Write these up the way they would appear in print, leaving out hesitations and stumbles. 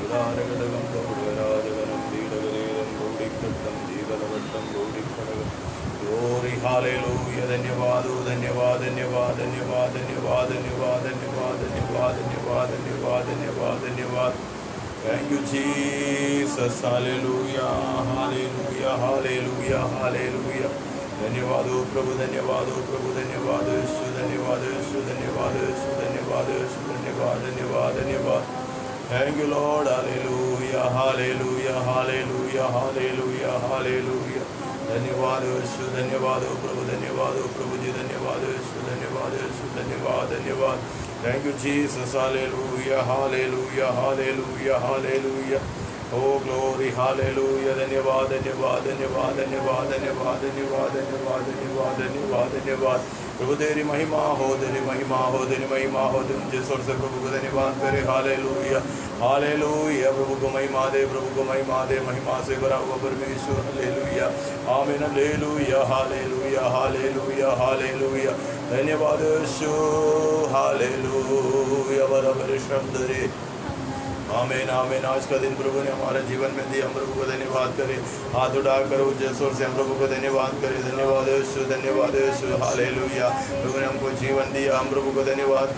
उदारगडगं गौडराजगनं दीडगरीरं गौडिकृतं दीबलवट्टं गौडिखडगं Glory, hallelujah, धन्यवाद धन्यवाद धन्यवाद धन्यवाद धन्यवाद धन्यवाद धन्यवाद धन्यवाद धन्यवाद धन्यवाद धन्यवाद धन्यवाद Thank you Jesus, hallelujah, hallelujah, hallelujah, hallelujah धन्यवाद प्रभु धन्यवाद प्रभु धन्यवाद यीशु धन्यवाद यीशु धन्यवाद यीशु धन्यवाद यीशु धन्यवाद धन्यवाद धन्यवाद Thank you Lord, hallelujah, hallelujah, hallelujah, hallelujah, hallelujah धन्यवाद यीशु धन्यवाद प्रभु जी धन्यवाद यीशु धन्यवाद यीशु धन्यवाद धन्यवाद Thank you Jesus, hallelujah, hallelujah, hallelujah, hallelujah Oh glory, hallelujah धन्यवाद धन्यवाद धन्यवाद धन्यवाद धन्यवाद धन्यवाद धन्यवाद धन्यवाद धन्यवाद धन्यवाद प्रभु तेरी महिमा हो तेरी महिमा हो तेरी महिमा हो तुम जिस ओर से प्रभु को धन्यवाद करे हालेलुया हालेलुया प्रभु को महिमा दे प्रभु को महिमा दे महिमा से भरा हुआ परमेश्वर हालेलुया आमीन हालेलुया हालेलुया हालेलुया हालेलुया धन्यवाद यीशु हालेलुया बराबर शब्द रे आमीन आमीन आज का दिन प्रभु ने हमारे जीवन में दिया हम प्रभु को धन्यवाद करें हाथ उठाकर उच्च स्वर से हम प्रभु को धन्यवाद करें धन्यवाद यीशु हालेलुया प्रभु ने हमको जीवन दिया हम प्रभु को धन्यवाद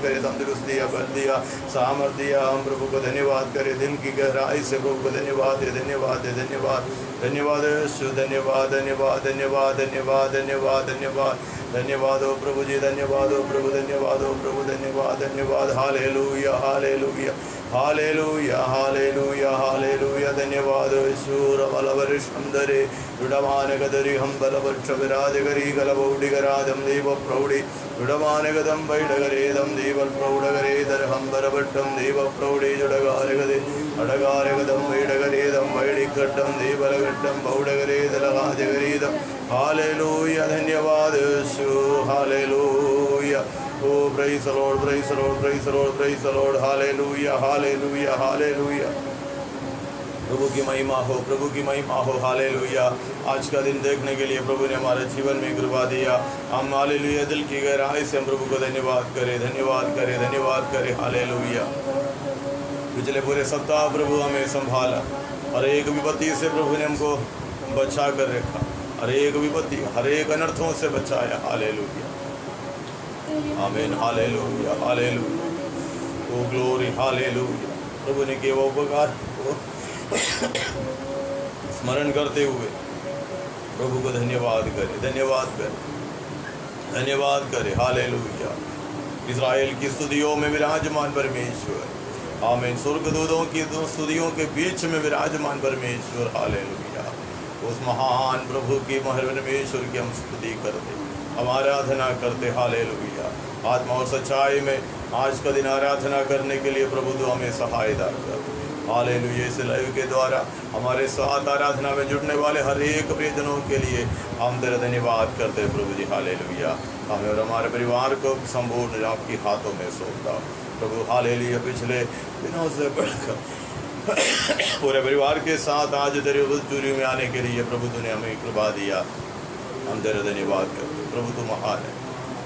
करें तंदुरुस्ती दिया बल दिया सामर्थ दिया हम प्रभु को धन्यवाद करें दिल की गहराई से प्रभु को धन्यवाद दे धन्यवाद दे धन्यवाद धन्यवाद यीशु धन्यवाद धन्यवाद धन्यवाद धन्यवाद धन्यवाद धन्यवाद धन्यवाद हो प्रभु जी धन्यवाद हो प्रभु धन्यवाद हो प्रभु धन्यवाद धन्यवाद hallelujah hallelujah hallelujah hallelujah hallelujah धन्यवाद ईश्वर बलवरिष्ठंदरे दृढमानगदरि हम बलवृक्षविराजगरी गलबौडिगराजं देव प्रौढि दृढमानगदं वैडगरेदं देवल प्रौढगरे दरहं बरभट्टं देव प्रौढे जुडगारगदे अडगारगदं वैडगरेदं वैडिघट्टं देवलघट्टं बौडगरे दलगाजगरेदं हालेलुया धन्यवाद ईश्वर hallelujah Oh, praise the Lord, praise the Lord, praise the Lord, praise the Lord, hallelujah, hallelujah, hallelujah. प्रभु की महिमा हो हालेलुया आज का दिन देखने के लिए प्रभु ने हमारे जीवन में कृपा दिया हम हालेलुया दिल की गहराई से हम प्रभु को धन्यवाद करें हालेलुया पिछले पूरे सप्ताह प्रभु हमें संभाला हर एक विपत्ति से प्रभु ने हमको बचा कर रखा हर एक विपत्ति हर एक अनर्थों से बचाया हालेलुया आमीन हालेलुया हालेलुया ओ ग्लोरी हालेलुया प्रभु ने किए वो उपकार को स्मरण करते हुए प्रभु को धन्यवाद करे हालेलुया इज़राइल की स्तुतियों में विराजमान परमेश्वर आमीन स्वर्गदूतों की स्तुतियों के बीच में विराजमान परमेश्वर हालेलुया उस महान प्रभु की परमेश्वर की हम स्तुति करते हम आराधना करते हालेलुया आत्मा और सच्चाई में आज का दिन आराधना करने के लिए प्रभु तो हमें सहायता कर हालेलुया इस लाइव के द्वारा हमारे साथ आराधना में जुड़ने वाले हर एक प्रियजनों के लिए हम तेरा धन्यवाद करते हैं प्रभु जी हालेलुया हमें और हमारे परिवार को संपूर्ण आपके हाथों में सौंपता प्रभु हालेलुया पिछले दिनों से बढ़कर पूरे परिवार के साथ आज तेरे हुजूरी में आने के लिए प्रभु तूने हमें कृपा दिया हम तेरा धन्यवाद करते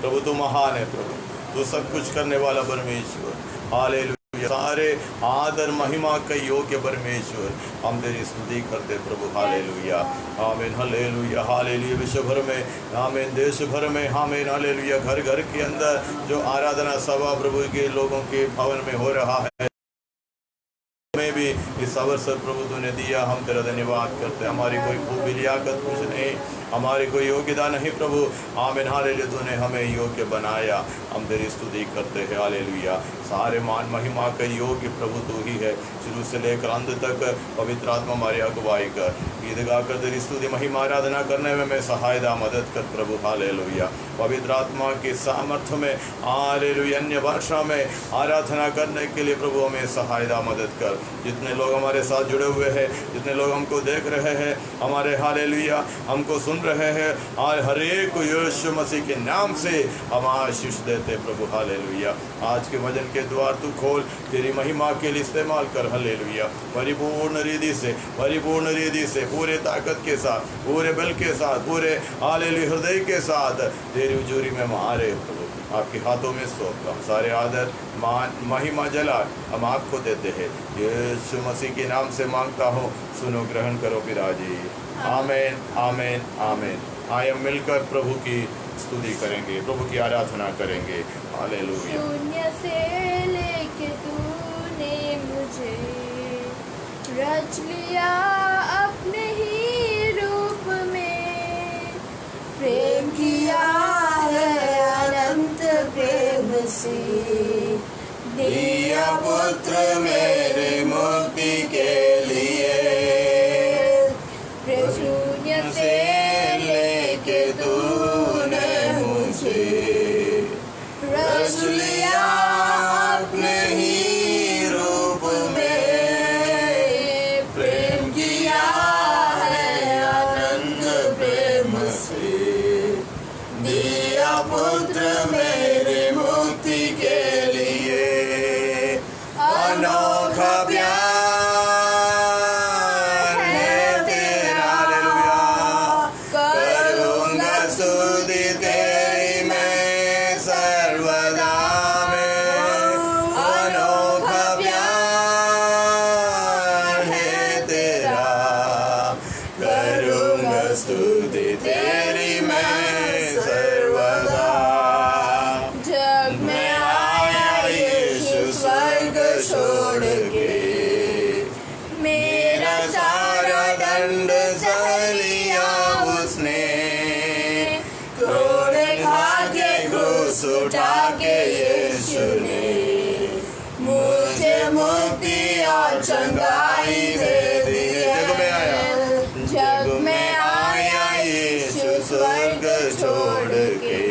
प्रभु तू महान है प्रभु तू सब कुछ करने वाला परमेश्वर हालेलुया सारे आदर महिमा का योग्य परमेश्वर हम तेरी स्तुति करते प्रभु हालेलुया आमीन हालेलुया हालेलुया विश्व भर में आमीन देश भर में आमीन हालेलुया घर घर के अंदर जो आराधना सभा प्रभु के लोगों के भवन में हो रहा है में भी इस अवसर प्रभु तूने दिया हम तेरा धन्यवाद करते हमारी कोई खूबी लियाकत कुछ नहीं हमारी कोई योग्यता नहीं प्रभु आमीन हालेलुया तूने हमें योग्य बनाया हम तेरी स्तुति करते हैं हालेलुया सारे मान महिमा का योग्य प्रभु तू ही है शुरू से लेकर अंत तक पवित्र आत्मा हमारी अगुवाई कर गीत गाकर तेरी स्तुति महिमा आराधना करने में मैं सहायता मदद कर प्रभु हालेलुया पवित्र आत्मा के सामर्थ्य में हालेलुया अन्य भाषा में आराधना करने के लिए प्रभु हमें सहायता मदद कर जितने लोग हमारे साथ जुड़े हुए हैं जितने लोग हमको देख रहे हैं हमारे हालेलुया हमको सुन रहे हैं और हर एक यीशु मसीह के नाम से हम आशीष देते प्रभु हालेलुया आज के वचन के द्वार तू खोल तेरी महिमा के लिए इस्तेमाल कर हालेलुया परिपूर्ण रीति से पूरे ताकत के साथ पूरे बल के साथ पूरे हालेलुया हृदय के साथ तेरी हुजूरी में हमारे प्रभु आपके हाथों में सौंपता हूँ। सारे आदर, मान, महिमा, जलाल हम आपको देते हैं। यीशु मसीह के नाम से मांगता हूँ, सुनो, ग्रहण करो पिताजी। आमीन, आमीन, आमीन। आइए हम मिलकर प्रभु की स्तुति करेंगे, प्रभु की आराधना करेंगे। हालेलुया। शून्य से लेके तूने मुझे रच लिया अपने ही रूप में, प्रेम किया है अनंत प्रेम से, दिया पुत्र मेरे मुक्ति के लिए। शून्य से लेके तूने मुझे रच लिया अपने ही रूप में, प्रेम किया है अनंत प्रेम से, दिया पुत्र मेरे मुक्ति के लिए। अनोखा प्यार है तेरा, हालेलुया। करूँगा स्तुति तेरी मैं सर्वदा में। अनोखा प्यार है तेरा, करूँगा स्तुति तेरी मैं सर्वदा। जग में आया यीशु स्वर्ग छोड़ के, मेरा सारा दंड सह लिया उसने, कोड़े खा के क्रूस उठा के यीशु ने मुझे मुक्ति और चंगाई दे दी है। जग में आया यीशु स्वर्ग छोड़ के,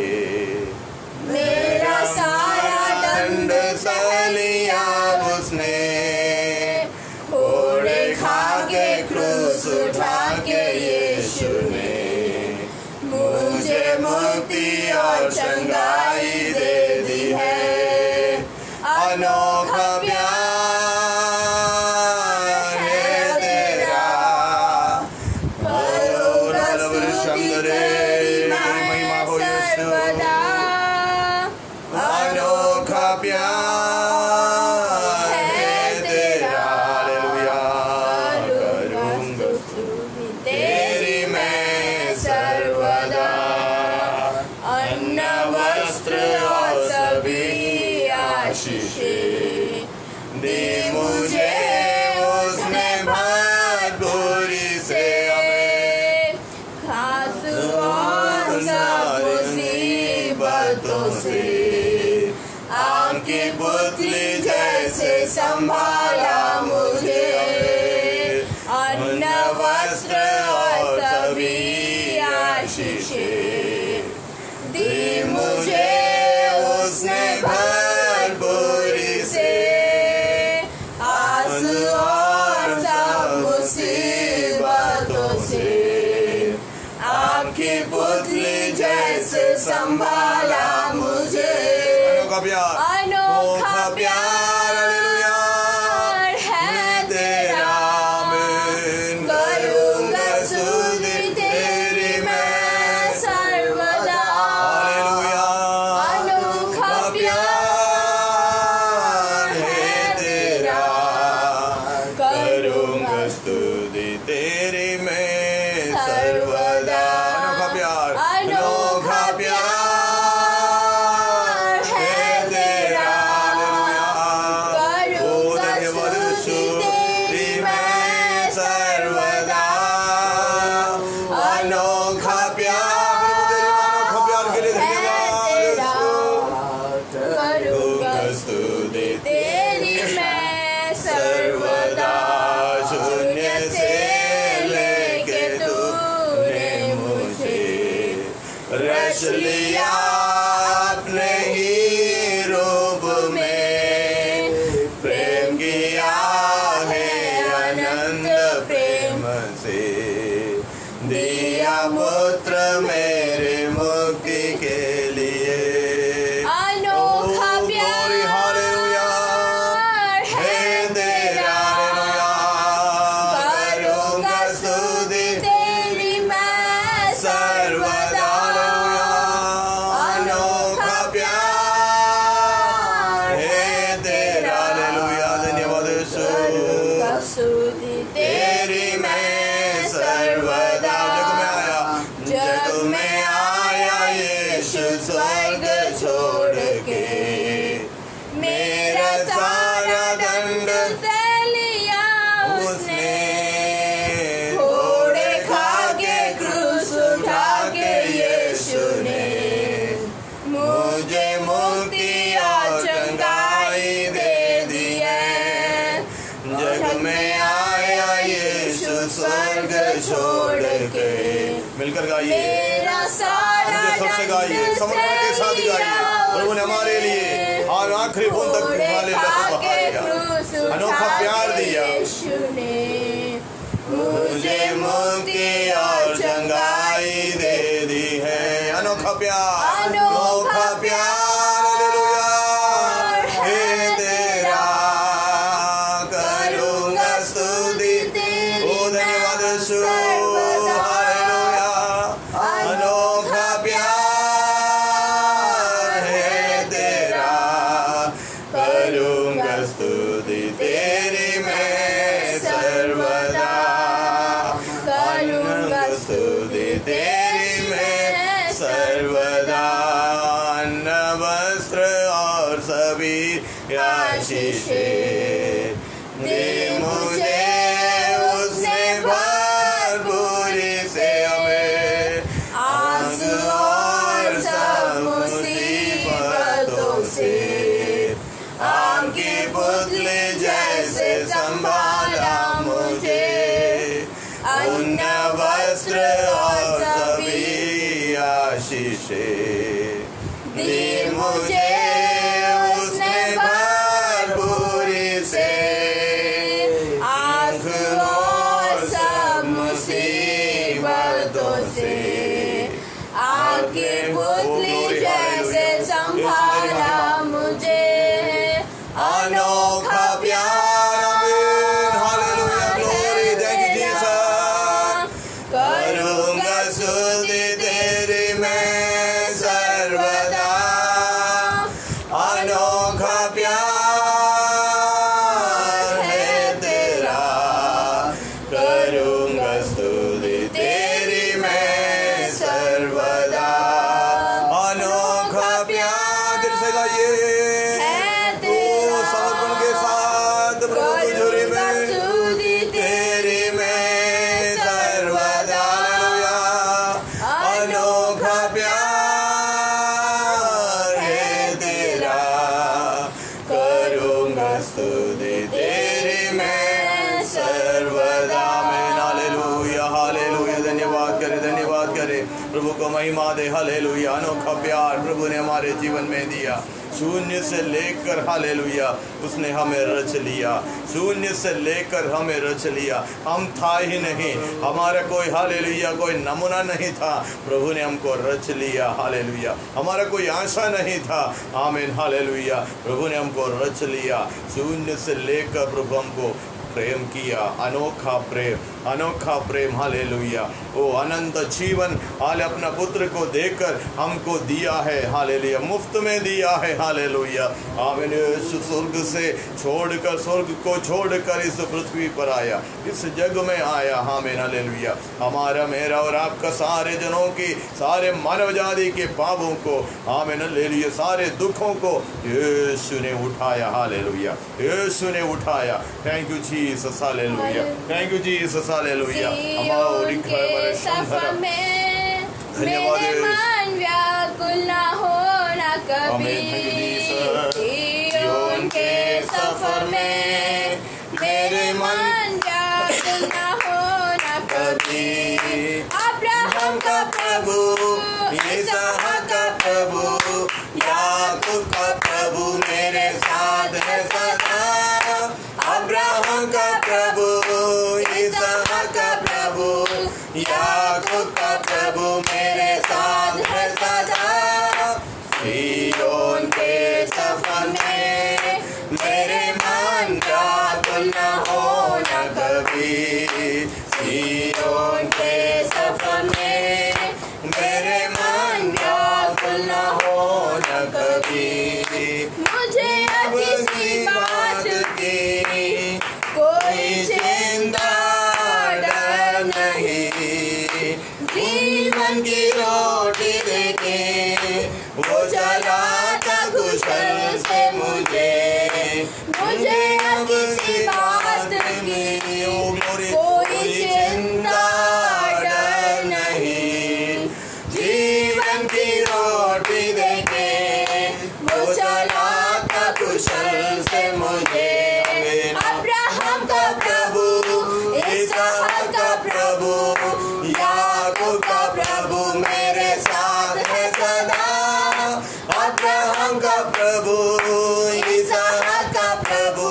मेरा सारा दंड सह लिया उसने, कोड़े खा के क्रूस उठा के यीशु ने मुझे मुक्ति और चंगाई दे दी है। अनोखा प्यार है तेरा, करूँगा स्तुति तेरी मैं सर्वदा। अनोखा प्यार है तेरा, हालेलुया। करूँगा स्तुति तेरी मैं सर्वदा। अन्न, वस्त्र और सभी आशीषें दी मुझे उसने भरपूरी से, हमें खास और सब मुसीबतों से, आपकी पुतली जैसे संभाला मुझे। अन्न, वस्त्र और सभी आशीषें दी मुझे उसने भरपूरी से, आंसू और सब मुसीबतों से, आपकी पुतली जैसे संभाला मुझे। अनोखा प्यार, अनोखा प्यार है तेरा, आमीन। करूँगा स्तुति तेरी मैं सर्वदा, हालेलुया। अनोखा प्यार है तेरा, करूँगा स्तुति तेरी मैं सर्वदा। अनोखा प्यार, अनोखा प्यार है तेरा, हालेलुया। करूँगा स्तुति तेरी मैं सर्वदा। अनोखा प्यार, अनोखा प्यार के लिए धन्यवाद। करूँगा स्तुति तेरी मैं सर्वदा। शून्य से लेके तूने मुझे रच लिया अपने ही रूप में, प्रेम किया है अनंत प्रेम से, दिया पुत्र मेरे मुक्ति के लिए। अनोखा प्यार, हालेलुया। सारा दंड सह लिया उसने, घोड़े खा के क्रूस उठा के यीशु ने मुझे मुक्ति और चंगाई दे दी है। जग में आया यीशु स्वर्ग छोड़ के, मिलकर गाइए, मेरा सारा सबसे गाइए, समर्पण के साथ गाइए। प्रभु ने हमारे लिए और आखिरी बूंद तक वाले अनोखा प्यार दिया। यीशु ने मुझे मुक्ति और चंगाई दे दी है। अनोखा प्यार, अनोखा प्यार, हालेलुया हे तेरा करूंगा स्तुति तेरी। ओ धन्यवाद यीशु, हालेलुया। अनोखा प्यार है तेरा, करूंगा स्तुति तेरी मैं सर्वदा, करूंगा स्तुति तेरी मैं सर्वदा। अन्न वस्त्र और सभी आशीषें दे मुझे उसने भरपूरी से, हमें आंसू और सब मुसीबतों से आम की पुतली जैसे संभाला मुझे। अन्न वस्त्र और सभी आशीषें दी मुझे उसने भरपूरी से, आँख और सब मुसीबतों से आगे पुतली जैसे संभाला मुझे। अनोखा प्यार, आमीन, hallelujah, glory, thank you Jesus. करूंगा स्तुति तेरी मैं सर्वदा। अनोखा प्यार है तेरा, करूंगा स्तुति तेरी मैं सर्वदा। अनोखा प्यार, दिल से गाइए, समर्पण के साथ प्रभु की झोली में तेरी मैं सर्वदा, हालेलुया। अनोखा प्यार है तेरा, करूंगा स्तुति तेरी मैं सर्वदा, आमीन, हालेलुया, हालेलुया। धन्यवाद करे, धन्यवाद करे, प्रभु को महिमा दे, हालेलुया। अनोखा प्यार प्रभु ने हमारे जीवन में दिया। शून्य से लेकर, हालेलुया, उसने हमें रच लिया। शून्य से लेकर हमें रच लिया। हम था ही नहीं, हमारा कोई, हालेलुया, कोई नमूना नहीं था, प्रभु ने हमको रच लिया, हालेलुया। हमारा कोई आशा नहीं था, आमीन, हालेलुया, प्रभु ने हमको रच लिया। शून्य से लेकर प्रभु हमको प्रेम किया, अनोखा प्रेम, अनोखा प्रेम, हालेलुया। वो अनंत जीवन हाले अपना पुत्र को देकर हमको दिया है, हालेलुया, मुफ्त में दिया है, हालेलुया, आमीन। स्वर्ग से छोड़कर, स्वर्ग को छोड़कर इस पृथ्वी पर आया, इस जग में आया, आमीन, हालेलुया। हमारा, मेरा और आपका, सारे जनों की, सारे मानव जाति के पापों को, आमीन, हालेलुया, सारे दुखों को यीशु ने उठाया, हालेलुया, यीशु ने उठाया। Thank you Jesus, hallelujah, thank you Jesus, hallelujah. हमारी खबर सफर में धन्यवाद, मेरे मन व्याकुल न होना कभी। सिय्योन के सफर में मेरे मन व्याकुल न होना कभी। अब्राहम का प्रभु, इसहाक का प्रभु, याकूब का प्रभु मेरे साथ है सदा। अब्राहम का प्रभु, इसहाक का प्रभु, याकूब का प्रभु मेरे साथ है सदा। सिय्योन के सफर में मेरे मन व्याकुल न होना कभी। सिय्योन के सफर में मेरे मन व्याकुल न होना कभी। मुझे अब किसी बात की कोई चिंता डर नहीं। जीवन की रोटी देके वो चलाता कुशल से मुझे। मुझे अब किसी बात की कोई चिंता डर नहीं। जीवन की रोटी देके वो चलाता कुशल से मुझे। अब्राहम का प्रभु, इसहाक का प्रभु, याकूब का प्रभु मेरे साथ है सदा। अब्राहम का प्रभु, इसहाक का प्रभु,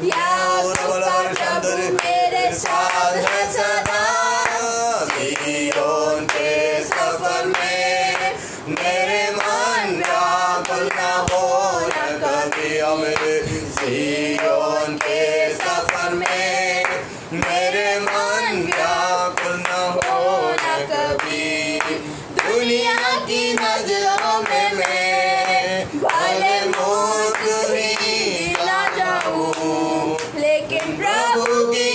याकूब का प्रभु मेरे साथ है सदा। सिय्योन के सफर में मेरे मन व्याकुल न हो न कभी। मेरे सिय्योन के सफर में मेरे मन व्याकुल न हो न कभी। दुनिया की नजरों में मैं भले मूर्ख ही ना जाऊं, लेकिन प्रभु की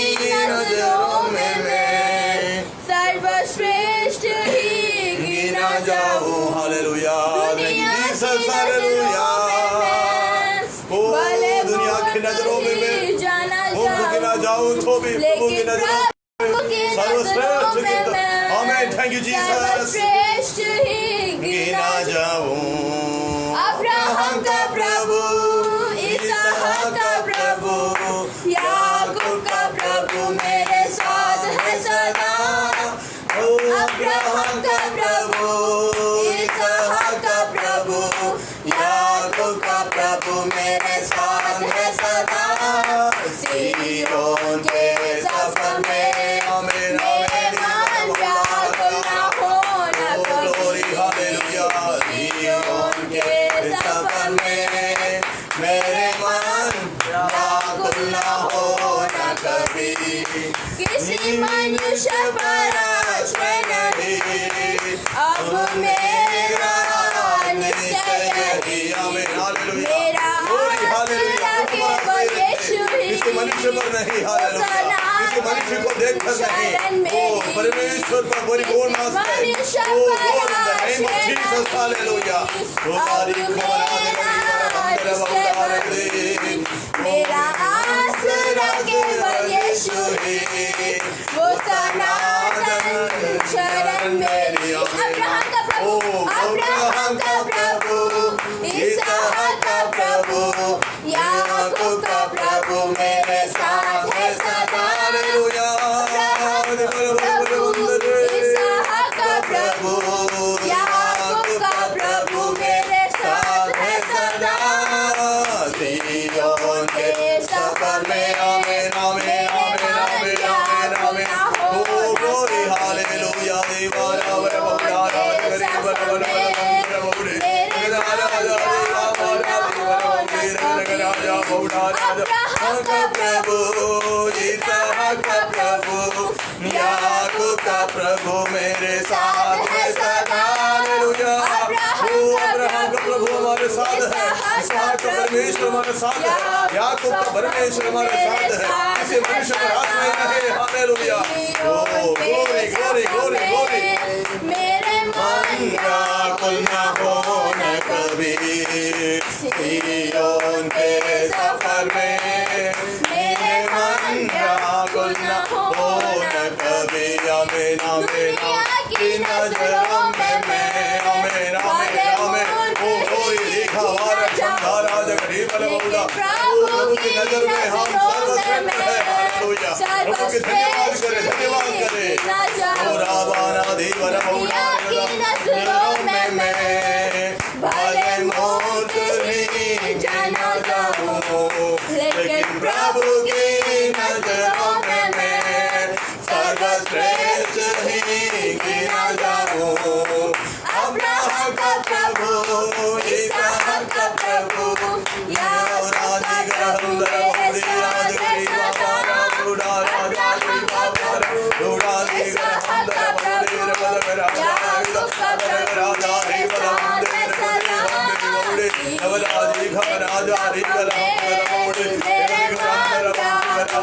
नजरों में मैं सर्वश्रेष्ठ ही गिना जाऊं। हालेलुया, दुनिया की नजरों में मैं भले दुनिया की नजरों में मैं जाना गिना जाऊं तो भी प्रभु की नजरों में सर्वश्रेष्ठ गिना। आमीन, थैंक यू जीसस। सर्वश्रेष्ठ ही गिना जाऊं। अब्राहम का प्रभु, इसहाक का प्रभु, याकूब का प्रभु मेरे साथ है सदा। अब्राहम का प्रभु, इसहाक का प्रभु, याकूब का प्रभु मेरे साथ है सदा। सिय्योन के सफर में मेरे मन व्याकुल न हो न कभी। सिय्योन के सफर में मेरे मन व्याकुल न हो न कभी। किसी मनुष्य पर आश्रय नहीं, अब मेरा निश्चय यही। मेरा आसरा केवल यीशु ही। किसी मनुष्य पर नहीं, हालेलुया, किसी मनुष्य को देखकर नहीं, ओ परमेश्वर पर परिपूर्ण आस्था है। O God in the name of Jesus, hallelujah. ओ तारीफ मेरा आसरा केवल यीशु ही, वो सनातन शरण मेरी। अब्राहम का प्रभु, अब्राहम का प्रभु, इसहाक का प्रभु, याकूब का प्रभु मेरे साथ है सदा। इसहाक का प्रभु, याकूब का प्रभु मेरे साथ है सदा। सिय्योन के सफर में आमीन, आमीन, आमीन, आमीन, आमीन, आमीन। ओ ग्लोरी, हालेलुया। अब्राहम का प्रभु, इसहाक का प्रभु, याकूब का प्रभु मेरे साथ है सदा। अब्राहम का प्रभु हमारे साथ है, इसहाक का परमेश्वर हमारे साथ है, याकूब का परमेश्वर हमारे साथ है। किसी मनुष्य पर आश्रय नहीं। हालेलुया। ओ ग्लोरी, ग्लोरी, ग्लोरी, ग्लोरी। मेरे मन व्याकुल न हो न कभी। सिय्योन के सफर में मेरे मन व्याकुल न हो न कभी। आमीन, आमीन, की नजरों में मैं आमीन, आमीन, आमीन। ओ ग्लोरी, लिखा वारा चंदारा जगदीश बलबौला। प्रभु की नजर में हम सर्वश्रेष्ठ हैं। हालेलुया। प्रभु के धन्यवाद करें, धन्यवाद करें। ओ रावाना देवर बौला की नजरों में मैं भले मूर्ख ही जाना जाऊं, लेकिन प्रभु की नजरों में मैं सर्वश्रेष्ठ ही गिना जाऊं। अब्राहम का प्रभु, इसहाक का प्रभु, याकूब का प्रभु मेरे साथ है सदा। अब्राहम का प्रभु, इसहाक का प्रभु, याकूब का प्रभु मेरे साथ है सदा। मेरे मन व्याकुल न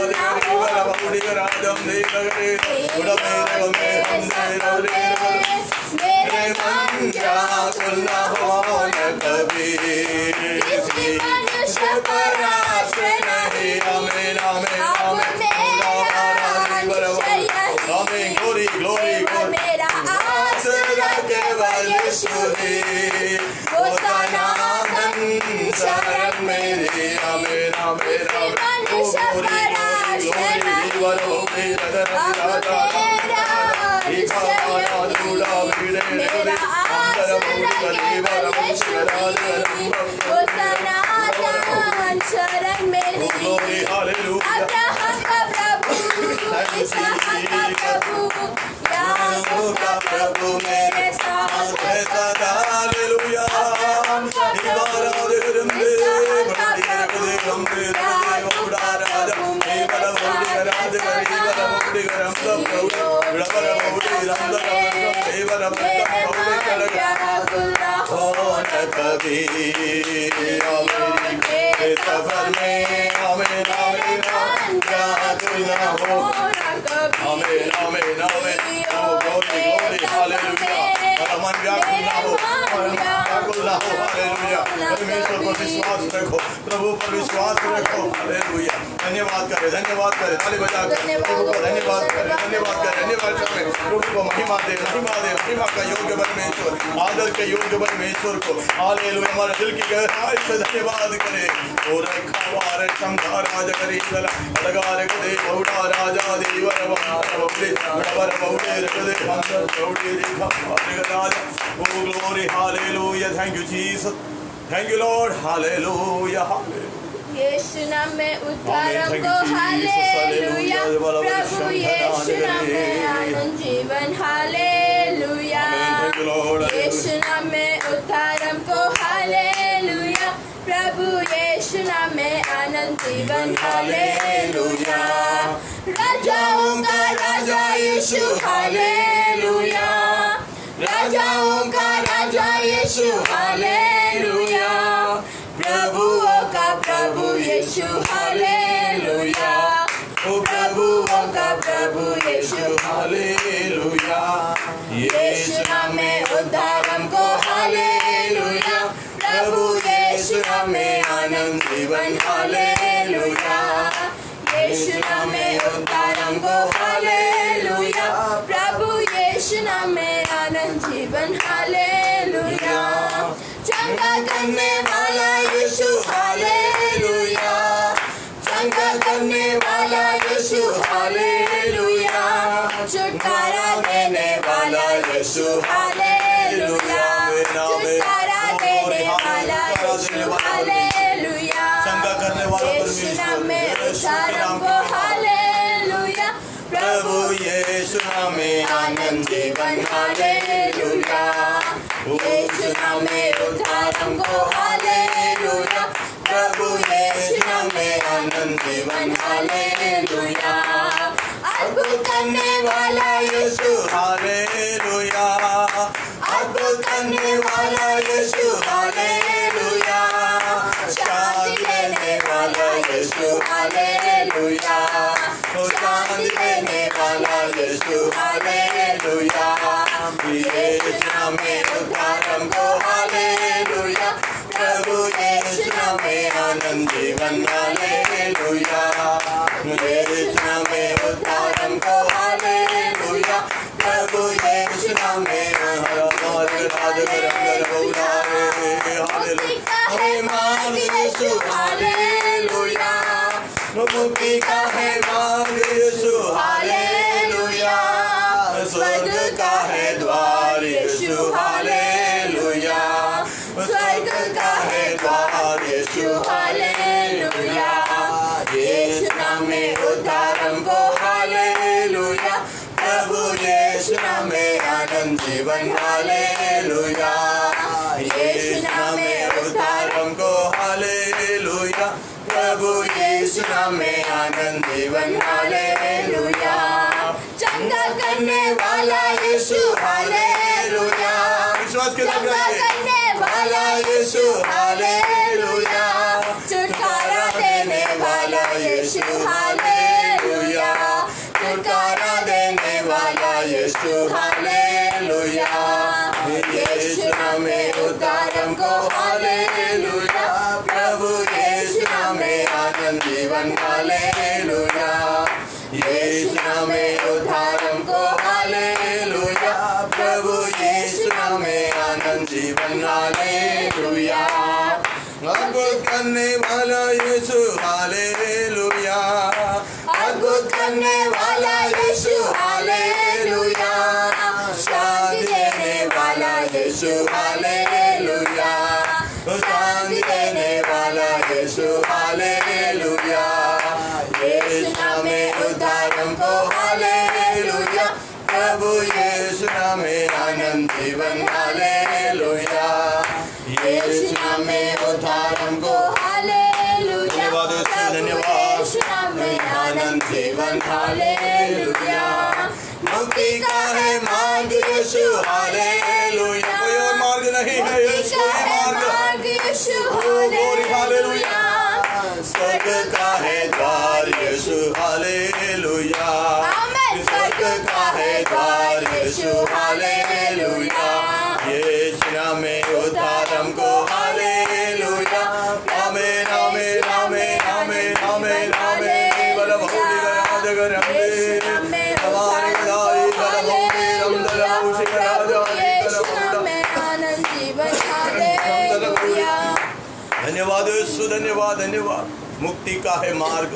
हो मेरे मन व्याकुल न हो न कभी। किसी मनुष्य पर मनुष्य पराशर नहीं, अब मेरा मेरा आसरा केवल यीशु ही, वो सनातन शरण मेरी। अब्राहम का प्रभु, इसहाक का प्रभु, याकूब का प्रभु मेरे साथ है सदा। अब्राहम का प्रभु, इसहाक का प्रभु, याकूब का प्रभु मेरे साथ है सफर में हमें परमेश्वर पर विश्वास रखो, प्रभु पर विश्वास रखो। हालेलुया। धन्यवाद करें, धन्यवाद करें, ताली बजा कर प्रभु को धन्यवाद करें, धन्यवाद करें, धन्यवाद करें। प्रभु को महिमा दे, महिमा का योग्य परमेश्वर, आदर के योग्य परमेश्वर को। हालेलुया। हमारे दिल की गहराई से धन्यवाद करें। और खवारे शंकर राज करी चला अलगारे कदे बहुड़ा राजा देवर बहुड़े बड़वर बहुड़े रकदे अंदर बहुड़े देखा राजा। O glory hallelujah. Thank you Jesus, thank you Lord. Hallelujah, hallelujah. यीशु नाम में उद्धार को हालेलुया, प्रभु यीशु नाम में आनंद जीवन हालेलुया। यीशु नाम में उद्धार को हालेलुया, प्रभु यीशु नाम में आनंद जीवन हालेलुया। राजाओं का राजा यीशु हालेलुया, राजाओं का राजा यीशु हालेलुया, प्रभुओं का प्रभु यीशु हालेलुया, ओ प्रभुओं का प्रभु यीशु हालेलुया। यीशु नाम में उद्धार हमको हालेलुया, प्रभु यीशु नाम में आनंद जीवन हालेलुया। यीशु नाम में उद्धार हमको हालेलुया, प्रभु यीशु नाम में आनंद जीवन हालेलुया। चंगा करने वाला यीशु हालेलुया, चंगा करने वाला यीशु हालेलुया, छुटकारा देने वाला यीशु हालेलुया, छुटकारा देने वाला यीशु हालेलुया। यीशु नाम में उद्धार हमको हालेलुया, प्रभु यीशु नाम में आनंद जीवन हालेलुया। यीशु नाम में उद्धार हमको हालेलुया, प्रभु यीशु नाम में आनंद जीवन हालेलुया। अद्भुत करने वाला यीशु हालेलुया, अद्भुत करने वाला यीशु हालेलुया, शांति देने वाला यीशु हालेलुया, शांति देने वाला यीशु हालेलुया। यीशु नाम में उद्धार हमको हालेलुया, प्रभु यीशु नाम में आनंद जीवन हालेलुया। यीशु नाम में उद्धार हमको हालेलुया, प्रभु यीशु नाम में यीशु हालेलुया, मुक्ति का है मार्ग यीशु हालेलुया, स्वर्ग का है द्वार यीशु हालेलुया, स्वर्ग का है द्वार यीशु हालेलुया। यीशु नाम में उद्धार हमको हालेलुया, प्रभु यीशु नाम में आनंद जीवन हालेलुया। यीशु नाम में उद्धार हमको हालेलुया, प्रभु यीशु नाम में आनंद जीवन हालेलुया। चंगा करने वाला यीशु हालेलुया, चंगा करने वाला यीशु हालेलुया, छुटकारा देने वाला यीशु हालेलुया, छुटकारा देने वाला यीशु हालेलुया। यीशु नाम में उद्धार हमको हालेलुया, प्रभु यीशु नाम में आनंद जीवन हालेलुया। यीशु नाम में उद्धार हमको हालेलुया, प्रभु यीशु नाम में आनंद जीवन हालेलुया। अद्भुत करने वाला यीशु हालेलुया, अद्भुत करने वाला यीशु हालेलुया, शांति देने वाला यीशु हालेलुया, शांति देने वाला यीशु हालेलुया, यीशु नाम में उद्धार हमको हालेलुया, प्रभु यीशु नाम में आनंद जीवन हालेलुया, यीशु नाम में उद्धार हमको हालेलुया, धन्यवाद यीशु, धन्यवाद। यीशु नाम में आनंद जीवन हालेलुया, मुक्ति का है मार्ग यीशु हालेलुया, कोई और मार्ग नहीं है, यीशु ही मार्ग। यीशु हालेलुया, स्वर्ग का है द्वार यीशु हालेलुया, स्वर्ग का है द्वार यीशु हालेलुया, यीशु नाम में उद्धार हमको हालेलुया, आमेन आमेन आमेन आमेन आमेन आमेन बल भोली गया जगर हमें हमारे दाई बल भोली रमदल उसी राजा आनंद जीवन हालेलुया। धन्यवाद यीशु, धन्यवाद धन्यवाद। मुक्ति का है मार्ग,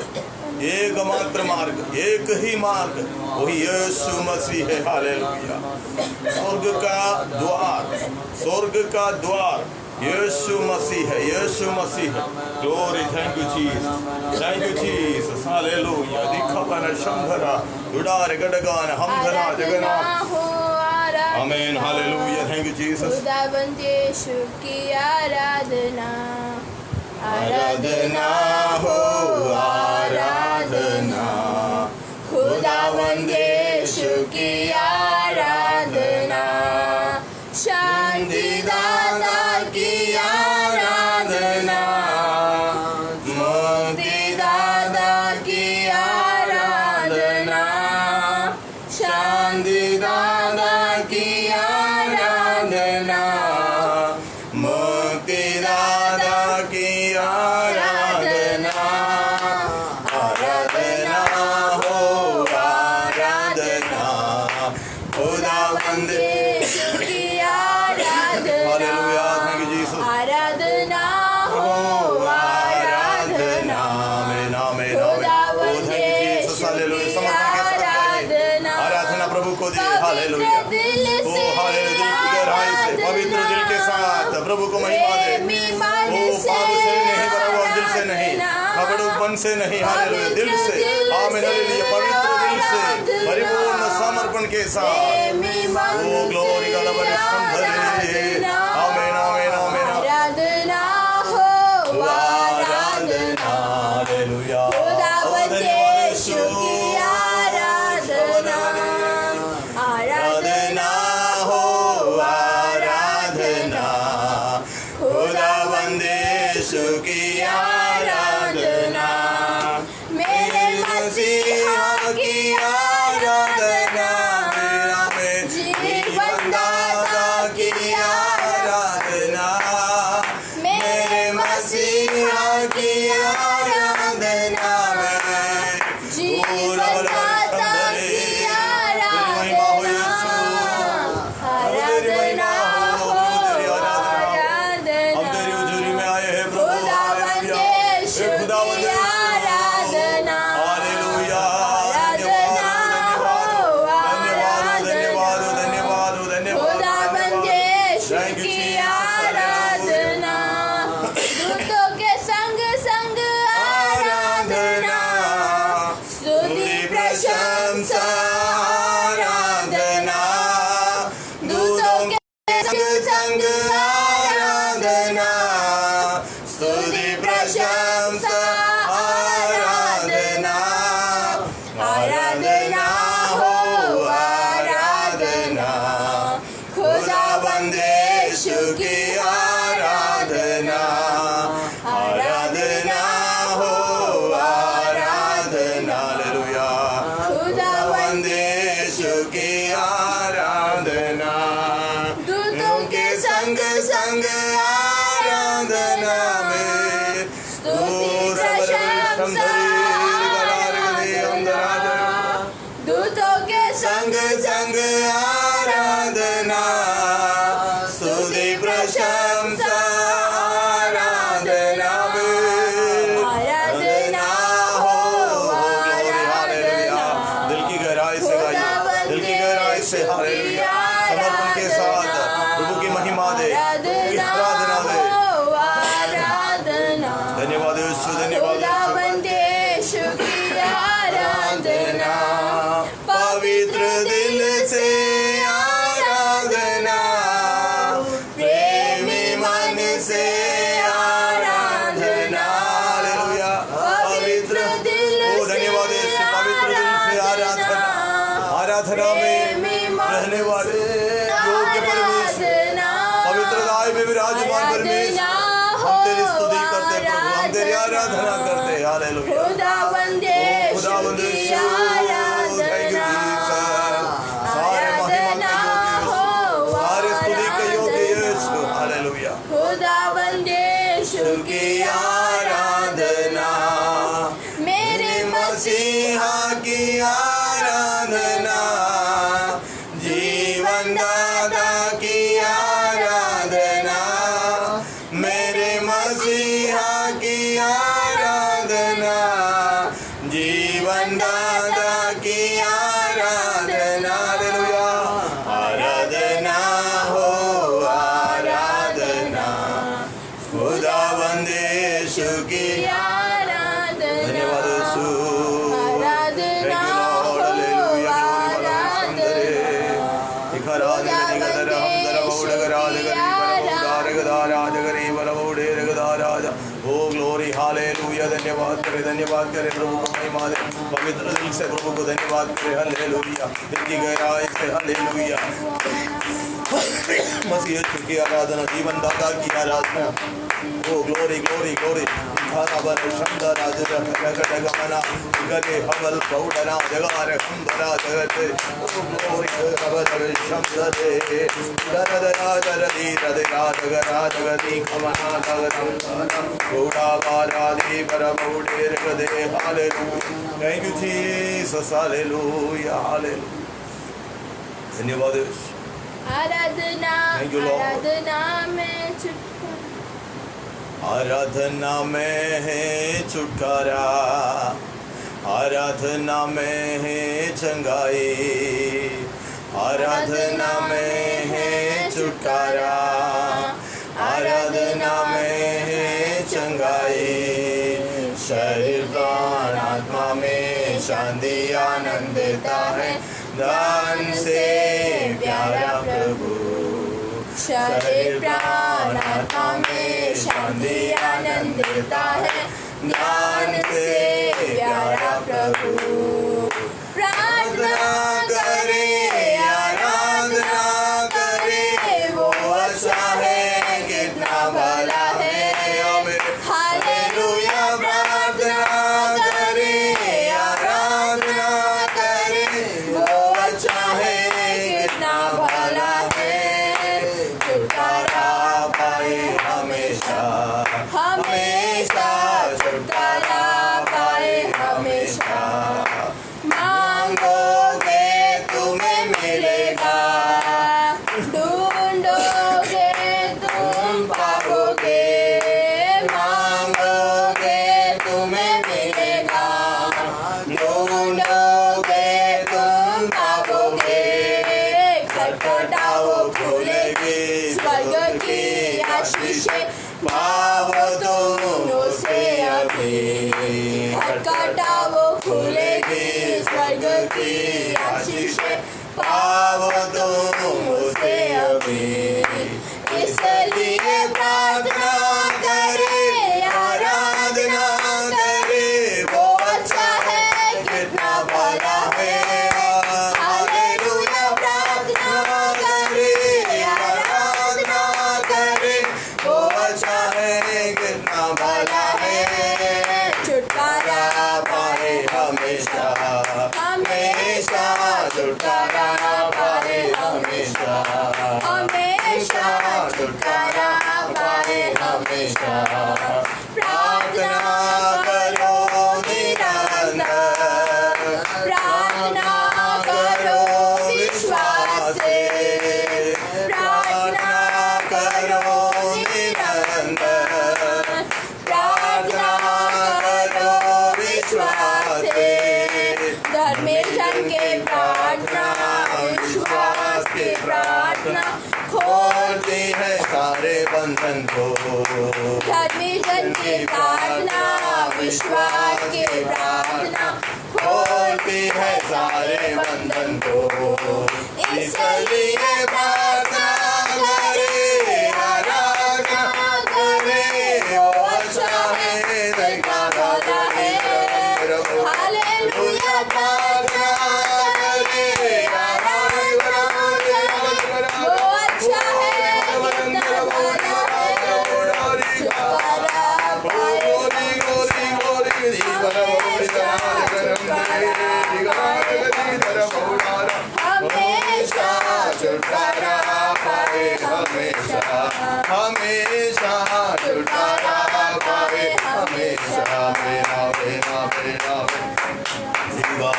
एकमात्र मार्ग, एक ही मार्ग, वही यीशु मसीह है हालेलुया। स्वर्ग का द्वार, स्वर्ग का द्वार यीशु मसीह है, यीशु मसीह है। Glory, thank you Jesus, thank you Jesus hallelujah. दिखपन शंभरा उडार गडगान हमधरा जगना, amen hallelujah, thank you Jesus. खुदावंद यीशु की आराधना, आराधना हो आराधना, खुदावंद यीशु की आराधना, शांति दाता की आराधना, मुक्ति दाता की आराधना, शांति दाता की आराधना, मुक्ति दाता की आराधना, आराधना हो आराधना, खुदावंद यीशु की आराधना, हालेलुया, थैंक यू जीसस। आराधना हो आराधना, आमेन आमेन आमेन। खुदावंद thank you Jesus, Yeshu hallelujah. की समर्पण के साथ आराधना, आराधना प्रभु को दी, हालेलुया। ओ हालेलुया, दिल की गहराई से, पवित्र दिल के साथ प्रभु को महिमा दे। ओ पाप से नहीं, बराबर दिल से नहीं, खबड़पन से नहीं, हालेलुया, दिल से, आमीन हालेलुया, पवित्र दिल से, परिपूर्ण समर्पण के साथ। ओ ग्लोरी का लबन संभले, आमीन आमीन आमीन। आराधना हो आराधना, हालेलुया, खुदावंद यीशु की आराधना, आराधना हो आराधना, खुदावंद यीशु की आराधना, मेरे मसीहा की आराधना, जीवन दाता की आराधना, मेरे मसीहा की आराधना, जीवन दाता की आराधना, आराधना हो आराधना, हम तेरी हुजूरी में आए हैं प्रभु, खुदावंद यीशु की आराधना, हालेलुया, आराधना हो धन्यवाद धन्यवाद धन्यवाद खुदावंद धन्यवाद। यीशु Thank you, की Jesus. आराधना, दूतों के संग संग आराधना, स्तुति प्रशंसा आराधना, दूतों के संग संग आराधना, स्तुति प्रशंसा आराधना, आराधना हो आराधना, खुदावंद यीशु की आराधना, आराधना हो आराधना, हालेलुया, खुदावंद यीशु की आराधना, दूतों के संग संग आराधना में, स्तुति प्रशंसा आराधना, दूतों के संग संग आराधना, स्तुति प्रशंसा आराधना, यीशु की आराधना, पवित्र दिल से आराधना, प्रेमी मन से आराधना, हालेलुया। पवित्र दिल ओ धन्यवाद यीशु, पवित्र दिल से आराधना, आराधना में रहने वाले योग्य परमेश्वर, पवित्रताई में विराजमान परमेश्वर, हम तेरी स्तुति करते प्रभु, हम तेरी आराधना करते, हालेलुया। खुदावंद खुदावंद यीशु की यीशु, थैंक यू आराधना, जीसस। सारे महिमा के योग्य यीशु, सारे स्तुति के योग्य यीशु, हालेलुया। खुदावंद यीशु की आराधना, मेरे मसीहा की आराधना, जीवन दाता की आराधना, मेरे मसीहा की आराधना, जीवन दाता की आराधना, हालेलुया। आराधना हो आराधना, खुदावंद यीशु की धन्यवाद यीशु। आराधना Thank you, Lord. Hallelujah. Oh glory, hallelujah. धन्यवाद करे प्रभु को महिमा दे, पवित्र दिल से प्रभु को धन्यवाद करे, हालेलुया। दिल की गहराई से हालेलुया। मसीह यीशु की आराधना, जीवन दाता की आराधना। ओ ग्लोरी ग्लोरी ग्लोरी, खानाबर शब्द राज जगमना गले हवल प्रौढ़ना जगार खंबरा जगते। ओ ग्लोरी हवल शब्द दे दरद राजरदी रदरा जगरा जगदी खमना जगदम प्रौढ़ा बारादी बरबौड़े रगदे, hallelujah. Thank you Jesus, hallelujah hallelujah. धन्यवाद आराधना, Thank you, Lord. आराधना में छुटकारा, आराधना में है छुटकारा, आराधना में है चंगाई, आराधना में है छुटकारा, आराधना में है चंगाई, शरीर प्राण आत्मा में शांति आनंद देता है, दान से प्यारा प्रभु। शरीर प्राण आत्मा में शांति आनंद देता है, ज्ञान से प्यारा प्रभु। प्रार्थना करे, आराधना करे, वो अच्छा है, कितना भला है, हालेलुया। प्रार्थना करे, आराधना करे, वो अच्छा है, कितना भला है, छुटकारा पाए हमेशा हमेशा, छुटकारा पाए हमेशा। मांगोगे तुम्हें मिलेगा, ढूंढोगे तुम पाओगे, मांगोगे तुम्हें मिलेगा, ढूंढोगे तुम पाओगे, खटखटाओ खुलेगी स्वर्ग की आशीषें पाओ तुम उसे अभी, खटखटाओ खुलेगी स्वर्ग की आशीषें पाओ तुम उसे अभी। इसलिए प्रार्थना करे, आराधना करे, वो अच्छा है, कितना भला है, हालेलुया। प्रार्थना करे, आराधना करे, वो अच्छा है, कितना भला है, छुटकारा पाए हमेशा, हमेशा छुटकारा पाए हमेशा, हमेशा छुटकारा पाए हमेशा। प्रार्थना करो निरंतर, प्रार्थना करो विश्वास से, प्रार्थना करो निरंतर, प्रार्थना करो विश्वास से। धर्मी जन के प्रार्थना, विश्वास की प्रार्थना खोलती है सारे बंधन को, धर्मी जन की प्रार्थना, विश्वास की प्रार्थना खोलती है सारे बंधन को। इसलिए प्रार्थना करे, आराधना करे, वो अच्छा है, देखा वाला है। हालेलुया, प्रार्थना करे, आराधना करे, वो अच्छा है, देखा वाला है। छुटकारा पाए, हमेशा छुटकारा पाए, हमेशा, हमेशा छुटकारा पाए, हमेशा। मेरा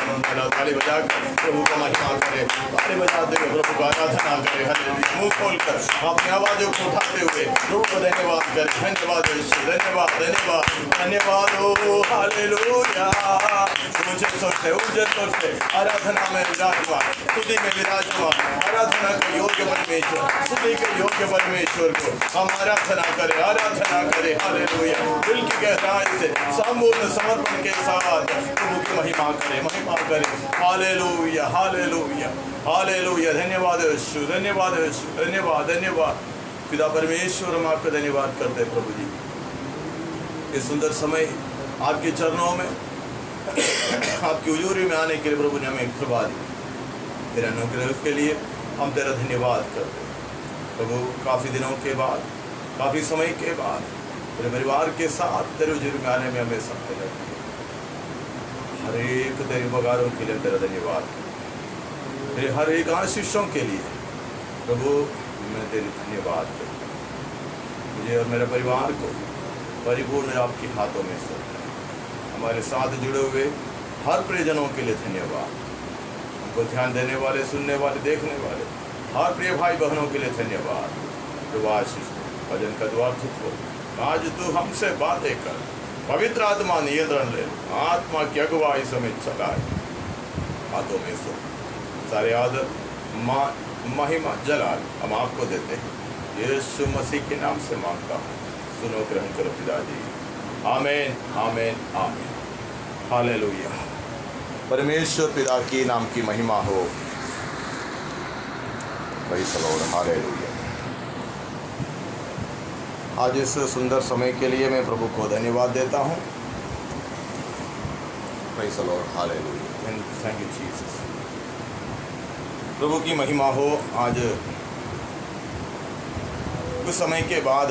मेरा मेरा प्रभु को महिमा करे, ताली बजाते हुए प्रभु का आराधना करे। हालेलुया, मुंह खोलकर अपनी आवाज़ों को उठाते हुए प्रभु को धन्यवाद करे। धन्यवाद यीशु, धन्यवाद धन्यवाद धन्यवाद। ओ हालेलुया, ऊंचे स्वर से आराधना में विराजमान, स्तुति में विराजमान, आराधना के योग्य परमेश्वर, स्तुति के योग्य परमेश्वर को हम आराधना करें, आराधना करें। हालेलुया, दिल की गहराई से संपूर्ण समर्पण के साथ प्रभु की महिमा करें, महिमा करें। Hallelujah, hallelujah, hallelujah. धन्यवाद यीशु, धन्यवाद यीशु, धन्यवाद धन्यवाद। पिता परमेश्वर, हम आपका धन्यवाद करते हैं प्रभु जी, इस सुंदर समय आपके चरणों में, आपकी हुजूरी में आने के लिए प्रभु ने हमें कृपा दी। तेरे अनुग्रह के लिए हम तेरा धन्यवाद करते हैं प्रभु। काफ़ी दिनों के बाद, काफ़ी समय के बाद तेरे परिवार के साथ तेरे हुजूरी में आने में हमें समय लगे। हर एक तेरे उपकारों के लिए तेरा धन्यवाद, तेरे हर एक आशीषों के लिए प्रभु मैं तेरे धन्यवाद करता हूँ। मुझे और मेरे परिवार को परिपूर्ण आपके हाथों में सौंपता हूं। हमारे साथ जुड़े हुए हर प्रियजनों के लिए धन्यवाद। हमको ध्यान देने वाले, सुनने वाले, देखने वाले हर प्रिय भाई बहनों के लिए धन्यवाद। प्रभु आशीष भजन का द्वार खुद को आज तू हमसे बातें कर, पवित्र आत्मा नियंत्रण ले, आत्मा की अगुवाई समेत चलाए, हाथों में सो। सारे आदर, महिमा, जलाल हम आपको देते हैं, यीशु मसीह के नाम से मांगता हूँ, सुनो, ग्रहण करो पिताजी। आमीन, आमीन, आमीन। हालेलुया। परमेश्वर पिता की नाम की महिमा हो। Praise the Lord. हालेलुया। आज इस सुंदर समय के लिए मैं प्रभु को धन्यवाद देता हूँ। Praise the Lord. Hallelujah. Thank you Jesus. प्रभु की महिमा हो। आज कुछ समय के बाद,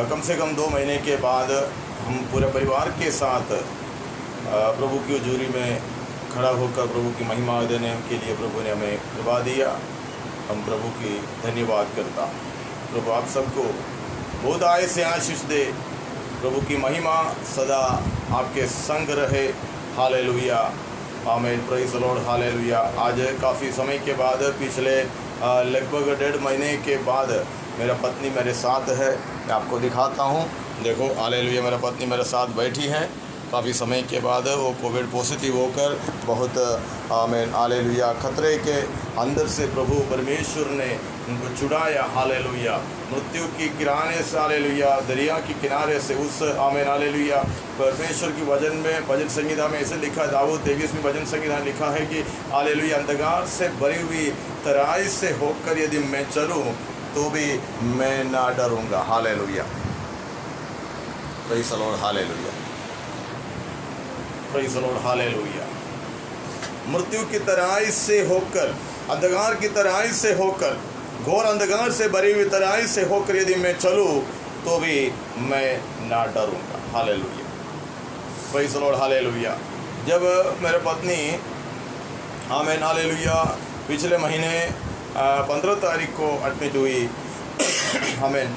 कम से कम 2 महीने के बाद हम पूरे परिवार के साथ प्रभु की हुजूरी में खड़ा होकर प्रभु की महिमा देने के लिए प्रभु ने हमें कृपा दिया। हम प्रभु की धन्यवाद करता हूँ। प्रभु आप सबको बहुत आय से आशीष दे। प्रभु की महिमा सदा आपके संग रहे। हालेलुया, आमीन। Praise the Lord. हालेलुया। आज काफ़ी समय के बाद, पिछले लगभग 1.5 महीने के बाद मेरा पत्नी मेरे साथ है। मैं आपको दिखाता हूँ। देखो, हालेलुया, मेरा पत्नी मेरे साथ बैठी है। काफ़ी समय के बाद वो कोविड पॉजिटिव होकर बहुत, आमीन, हालेलुया, खतरे के अंदर से प्रभु परमेश्वर ने उनको छुड़ाया। हालेलुया, मृत्यु की किनारे से, हालेलुया, दरिया के किनारे से, उस, आमीन, हालेलुया, परमेश्वर की वचन में, भजन संहिता में ऐसे लिखा है, दाऊद 23वीं भजन संहिता में लिखा है कि हालेलुया, अंधकार से भरी हुई तराई से होकर यदि मैं चलूँ तो भी मैं ना डरूँगा। Hallelujah. Praise the Lord. Hallelujah. Praise the Lord. Hallelujah. मृत्यु की तराई से होकर, अंधकार की तराई से होकर, घोर अंधकार से भरी हुई तराई से होकर यदि मैं चलूँ तो भी मैं ना डरूँगा। Hallelujah. Praise the Lord. Hallelujah. जब मेरे पत्नी, आमीन, हालेलुया, पिछले महीने 15 तारीख को एडमिट हुई, आमीन,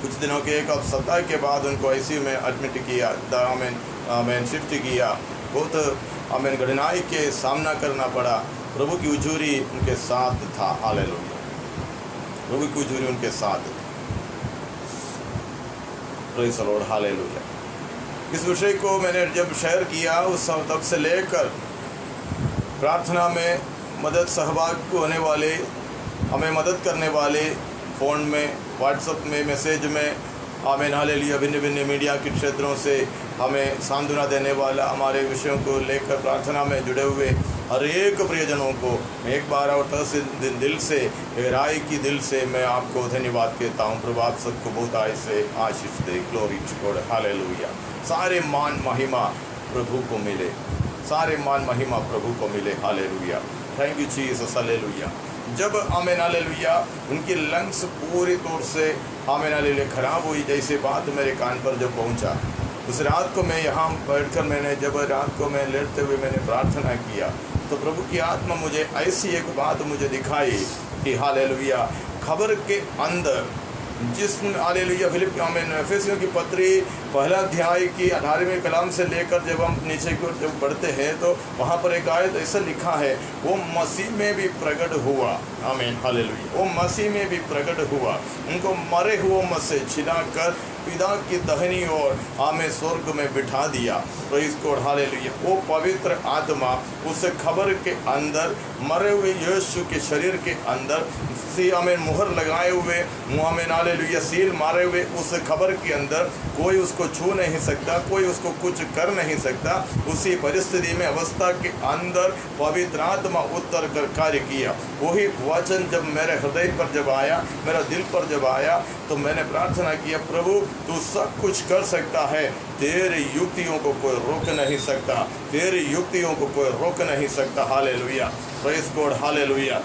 कुछ दिनों के, एक सप्ताह के बाद उनको आईसीयू में एडमिट किया, आमीन, आमीन, शिफ्ट किया। बहुत, आमीन, कठिनाई के सामना करना पड़ा। प्रभु की हुजूरी उनके साथ था। हालेलुया। प्रभु की हुजूरी उनके साथ थी। Praise the Lord. हालेलुया। इस विषय को मैंने जब शेयर किया, उस तब से लेकर प्रार्थना में मदद सहभागी होने वाले, हमें मदद करने वाले, फ़ोन में, व्हाट्सएप में, मैसेज में, आमीन हालेलुया, भिन्न भिन्न मीडिया के क्षेत्रों से हमें सांत्वना देने वाला, हमारे विषयों को लेकर प्रार्थना में जुड़े हुए हर एक प्रियजनों को एक बार और दिल से, गहराई की दिल से मैं आपको धन्यवाद कहता हूँ। प्रभु आप सबको बहुत आय से आशीष दे। Glory to God, hallelujah. सारे मान महिमा प्रभु को मिले, सारे मान महिमा प्रभु को मिले, hallelujah. Thank you Jesus, hallelujah. जब आमीन हालेलुया उनकी लंग्स पूरी तौर से आमीन हालेलुया खराब हुई, जैसे बात मेरे कान पर जब पहुंचा, उस रात को मैं यहाँ बैठकर जब रात को मैं लेटते हुए मैंने प्रार्थना किया, तो प्रभु की आत्मा मुझे ऐसी एक बात मुझे दिखाई कि हालेलुया खबर के अंदर जिस हालेलुया फिलिप आमीन एफेसियों की पत्री पहला अध्याय की 18वें कलाम से लेकर जब हम नीचे की ओर जब बढ़ते हैं तो वहाँ पर एक आयत ऐसा लिखा है, वो मसीह में भी प्रकट हुआ। आमीन हालेलुया। वो मसीह में भी प्रकट हुआ, उनको मरे हुए में से छिलाकर पिता की दाहिनी ओर हमें स्वर्ग में बिठा दिया। तो इसको हालेलुया वो पवित्र आत्मा उस खबर के अंदर मरे हुए यीशु के शरीर के अंदर हमें मुहर लगाए हुए, मुँह में हालेलुया सील मारे हुए उस खबर के अंदर कोई उसको छू नहीं सकता, कोई उसको कुछ कर नहीं सकता। उसी परिस्थिति में अवस्था के अंदर पवित्र आत्मा उतर कर कार्य किया। वही वचन जब मेरे हृदय पर जब आया, मेरा दिल पर जब आया, तो मैंने प्रार्थना किया, प्रभु तू सब कुछ कर सकता है, तेरे युक्तियों को कोई रोक नहीं सकता, तेरी युक्तियों को कोई रोक नहीं सकता। Hallelujah, praise God, hallelujah.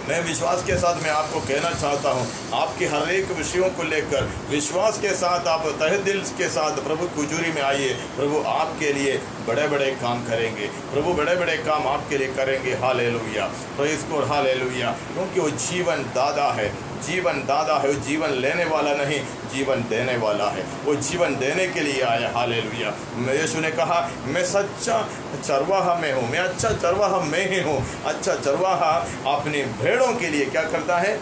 मैं विश्वास के साथ मैं आपको कहना चाहता हूँ, आपके हर एक विषयों को लेकर विश्वास के साथ आप तहे दिल के साथ प्रभु की हुजूरी में आइए। प्रभु आपके लिए बड़े बड़े काम करेंगे, प्रभु बड़े बड़े काम आपके लिए करेंगे। Hallelujah, praise God, hallelujah. क्योंकि वो जीवन दाता है, जीवन दाता है, वो जीवन लेने वाला नहीं, जीवन देने वाला है। वो जीवन देने के लिए आया। हालेलुया। यीशु ने कहा, मैं सच्चा चरवाहा में हूँ, मैं अच्छा चरवाहा मैं ही हूँ। अच्छा चरवाहा अपनी भेड़ों के लिए क्या करता है?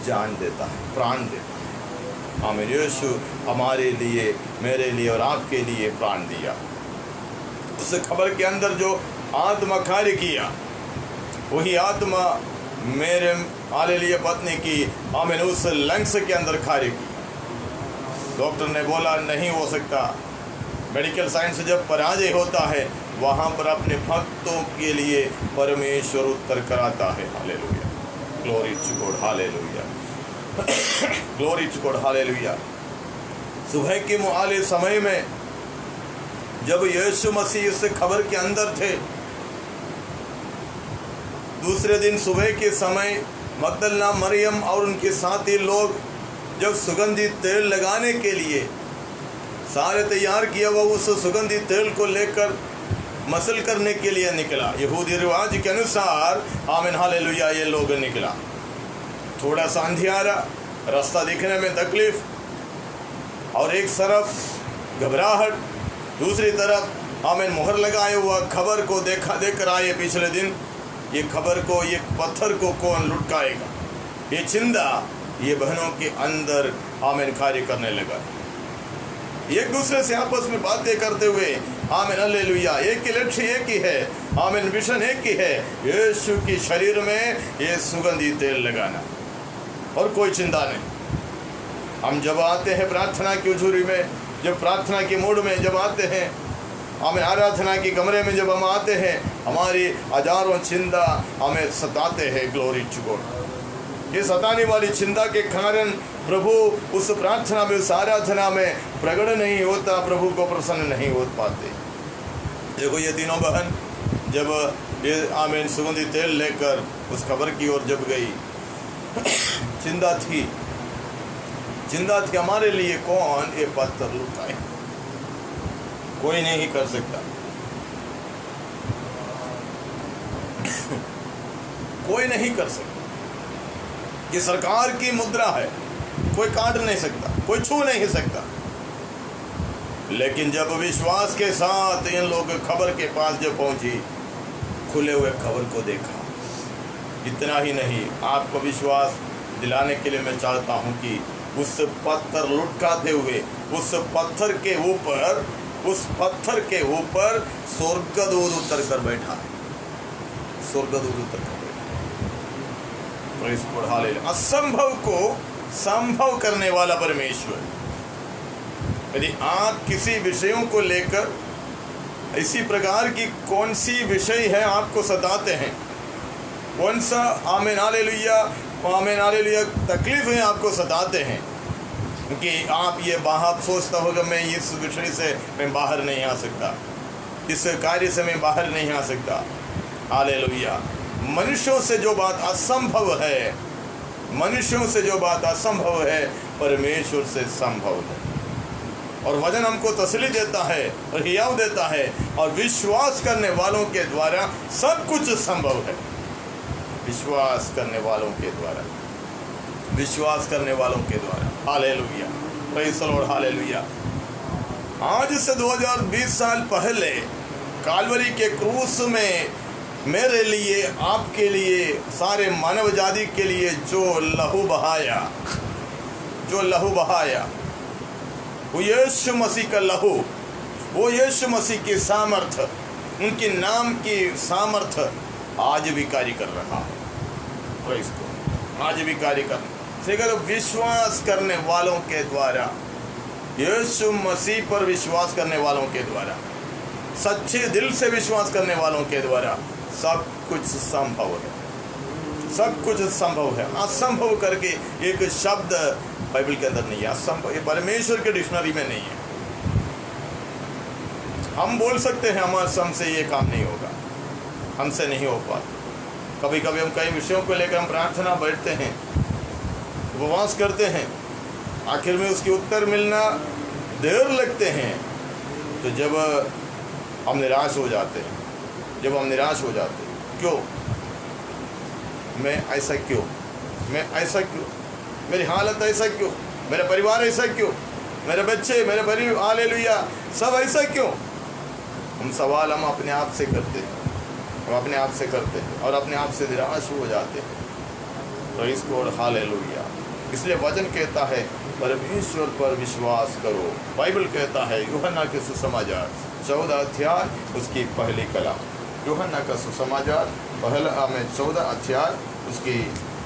जान देता है, प्राण देता है। आमीन। यीशु हमारे लिए, मेरे लिए और आपके लिए प्राण दिया। उस खबर के अंदर जो आत्मा कार्य किया, वही आत्मा मेरे हालेलुया पत्नी की आमीन उस लंग्स के अंदर कार्य किया। डॉक्टर ने बोला नहीं हो सकता। मेडिकल साइंस जब पराजय होता है, वहाँ पर अपने भक्तों के लिए परमेश्वर उत्तर कराता है। Hallelujah, glory to God, hallelujah, glory to God, hallelujah. सुबह के मुआले समय में जब यीशु मसीह इस खबर के अंदर थे, दूसरे दिन सुबह के समय मगदलना मरियम और उनके साथी लोग जब सुगंधित तेल लगाने के लिए सारे तैयार किया, वो उस सुगंधित तेल को लेकर मसल करने के लिए निकला। यहूदी रिवाज के अनुसार आमीन हालेलुया ये लोग निकला। थोड़ा सा अंधियारा, रास्ता दिखने में तकलीफ, और एक तरफ घबराहट, दूसरी तरफ आमीन मुहर लगाए हुआ खबर को देकर आए पिछले दिन। ये खबर को, ये पत्थर को कौन लुटकाएगा? ये चिंता ये बहनों के अंदर आमीन कार्य करने लगा। एक दूसरे से आपस में बातें करते हुए आमीन हालेलुया, एक ही लक्ष्य एक ही है, आमीन विजन एक ही है, यीशु की शरीर में ये सुगंधित तेल लगाना, और कोई चिंता नहीं। हम जब आते हैं प्रार्थना की हुजूरी में, जब प्रार्थना के मूड में जब आते हैं, हमें आराधना के कमरे में जब हम आते हैं, हमारी हजारों चिंता हमें सताते हैं। Glory to God. ये सताने वाली चिंता के कारण प्रभु उस प्रार्थना में, उस आराधना में प्रकट नहीं होता, प्रभु को प्रसन्न नहीं हो पाते। देखो ये तीनों बहन जब ये आमीन सुगंधित तेल लेकर उस खबर की ओर जब गई, चिंता थी हमारे लिए कौन ये पत्थर लुटाए? कोई नहीं कर सकता, कोई नहीं कर सकता। ये सरकार की मुद्रा है, कोई काट नहीं सकता, कोई छू नहीं सकता। लेकिन जब विश्वास के साथ इन लोग खबर के पास जब पहुंची, खुले हुए खबर को देखा। इतना ही नहीं, आपको विश्वास दिलाने के लिए मैं चाहता हूं कि उस पत्थर लुटकाते हुए उस पत्थर के ऊपर स्वर्गदूत उतर कर बैठा है। स्वर्गदूत तक हो गए। Praise God, hallelujah. असंभव को संभव करने वाला परमेश्वर। यदि आप किसी विषयों को लेकर इसी प्रकार की कौन सी विषय है आपको सताते हैं, कौन सा आमीन हालेलुया तकलीफ है आपको सताते हैं, क्योंकि आप ये बाहर सोचता होगा मैं इस विषय से मैं बाहर नहीं आ सकता, इस कार्य से मैं बाहर नहीं आ सकता। हालेलुया। मनुष्यों से जो बात असंभव है, मनुष्यों से जो बात असंभव है, परमेश्वर से संभव है। और वचन हमको तसल्ली देता है और हियाव देता है, और विश्वास करने वालों के द्वारा सब कुछ संभव है। विश्वास करने वालों के द्वारा, विश्वास करने वालों के द्वारा। Hallelujah, praise the Lord, hallelujah. आज से 2020 साल पहले काल्वरी के क्रूस में मेरे लिए, आपके लिए, सारे मानव जाति के लिए जो लहू बहाया, जो लहू बहाया, वो यीशु मसीह का लहू, वो यीशु मसीह की सामर्थ, उनके नाम की सामर्थ आज भी कार्य कर रहा है। प्रेज़ गॉड, आज भी कार्य कर रहा है। विश्वास करने वालों के द्वारा, यीशु मसीह पर विश्वास करने वालों के द्वारा, सच्चे दिल से विश्वास करने वालों के द्वारा सब कुछ संभव है, सब कुछ संभव है। असंभव करके एक शब्द बाइबल के अंदर नहीं है। असंभव ये परमेश्वर के डिक्शनरी में नहीं है। हम बोल सकते हैं हमारे सम से ये काम नहीं होगा, हमसे नहीं हो पाता। कभी कभी हम कई विषयों को लेकर हम प्रार्थना बैठते हैं, उपवास करते हैं, आखिर में उसके उत्तर मिलना देर लगते हैं। तो जब हम निराश हो जाते हैं, जब हम निराश हो जाते हैं, क्यों मैं ऐसा, क्यों मैं ऐसा, क्यों मेरी हालत ऐसा, क्यों मेरा परिवार ऐसा, क्यों मेरे बच्चे, मेरे परिवार, हालेलुया, सब ऐसा क्यों? हम सवाल हम अपने आप से करते हैं, हम अपने आप से करते हैं और अपने आप से निराश हो जाते हैं। Praise God, hallelujah. इसलिए वचन कहता है परमेश्वर पर विश्वास करो। बाइबल कहता है यूहन्ना के सुसमाचार 14 अध्याय उसकी पहली कलम, यूहन्ना का सुसमाचार पहला 14 अध्याय उसकी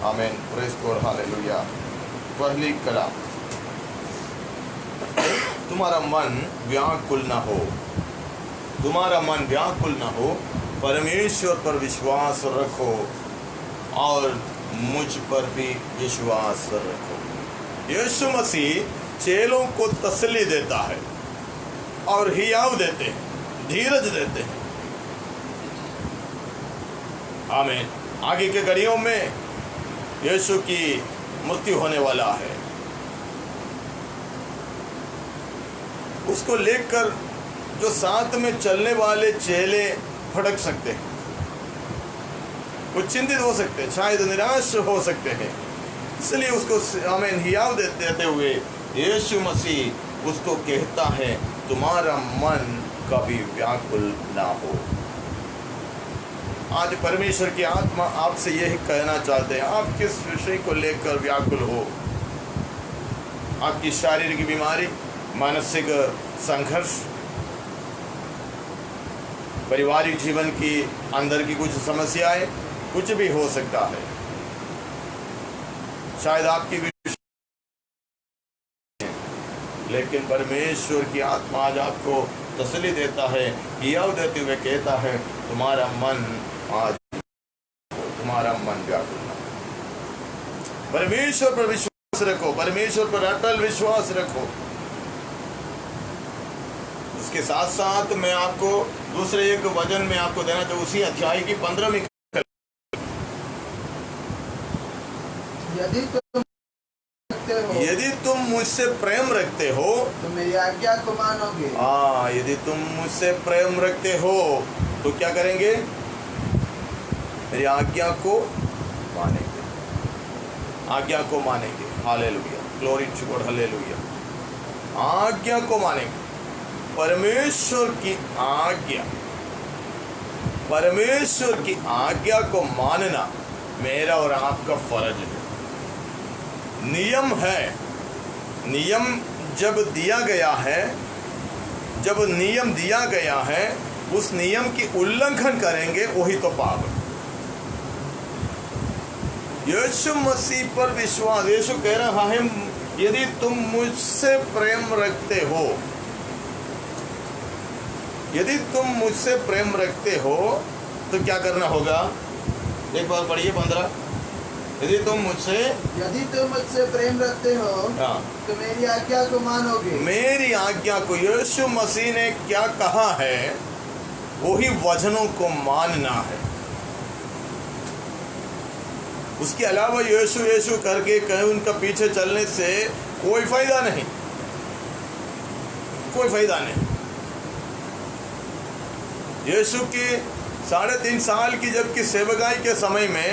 आमीन, प्रेज़ गॉड, हालेलुया, पहली कलम। तुम्हारा मन व्याकुल न हो, तुम्हारा मन व्याकुल न हो, परमेश्वर पर विश्वास रखो और मुझ पर भी विश्वास रखो। यीशु मसीह चेलों को तसल्ली देता है और हियाव देते हैं, धीरज देते हैं। आमीन। आगे के घड़ियों में यीशु की मृत्यु होने वाला है, उसको लेकर जो साथ में चलने वाले चेले भटक सकते हैं, वो चिंतित हो सकते हैं, शायद निराश हो सकते हैं। इसलिए उसको आमीन हियाव देते हुए यीशु मसीह उसको कहता है तुम्हारा मन कभी व्याकुल ना हो। आज परमेश्वर की आत्मा आपसे यही कहना चाहते हैं, आप किस विषय को लेकर व्याकुल हो? आपकी शारीरिक बीमारी, मानसिक संघर्ष, पारिवारिक जीवन की अंदर की कुछ समस्याएं, कुछ भी हो सकता है। शायद आपकी, लेकिन परमेश्वर की आत्मा आज आपको तसल्ली देता है, हियाव देते हुए कहता है तुम्हारा मन आज, तुम्हारा मन व्याकुल ना। परमेश्वर पर विश्वास रखो, परमेश्वर पर अटल विश्वास रखो। उसके साथ साथ मैं आपको दूसरे एक वचन में आपको देना चाहूँ, उसी अध्याय की 15वीं, यदि तुम मुझसे प्रेम रखते हो तो मेरी आज्ञा को मानोगे। हाँ, यदि तुम मुझसे प्रेम रखते हो तो क्या करेंगे? मेरी आज्ञा को मानेंगे, आज्ञा को मानेंगे। Hallelujah, glory to God, hallelujah. आज्ञा को मानेंगे। परमेश्वर की आज्ञा, परमेश्वर की आज्ञा को मानना मेरा और आपका फर्ज है, नियम है। नियम जब दिया गया है, जब नियम दिया गया है, उस नियम की उल्लंघन करेंगे वही तो पाप है। यीशु मसीह पर विश्वास, यीशु कह रहा है यदि तुम मुझसे प्रेम रखते हो, यदि तुम मुझसे प्रेम रखते हो तो क्या करना होगा? एक बार पढ़िए 15। यदि तुम मुझसे प्रेम रखते हो तो मेरी आज्ञा को मानोगे। मेरी आज्ञा को, यीशु मसीह ने क्या कहा है वही वचनों को मानना है। उसके अलावा यीशु यीशु करके कहीं उनका पीछे चलने से कोई फायदा नहीं, कोई फायदा नहीं। यीशु की 3.5 साल की जबकि सेवकाई के समय में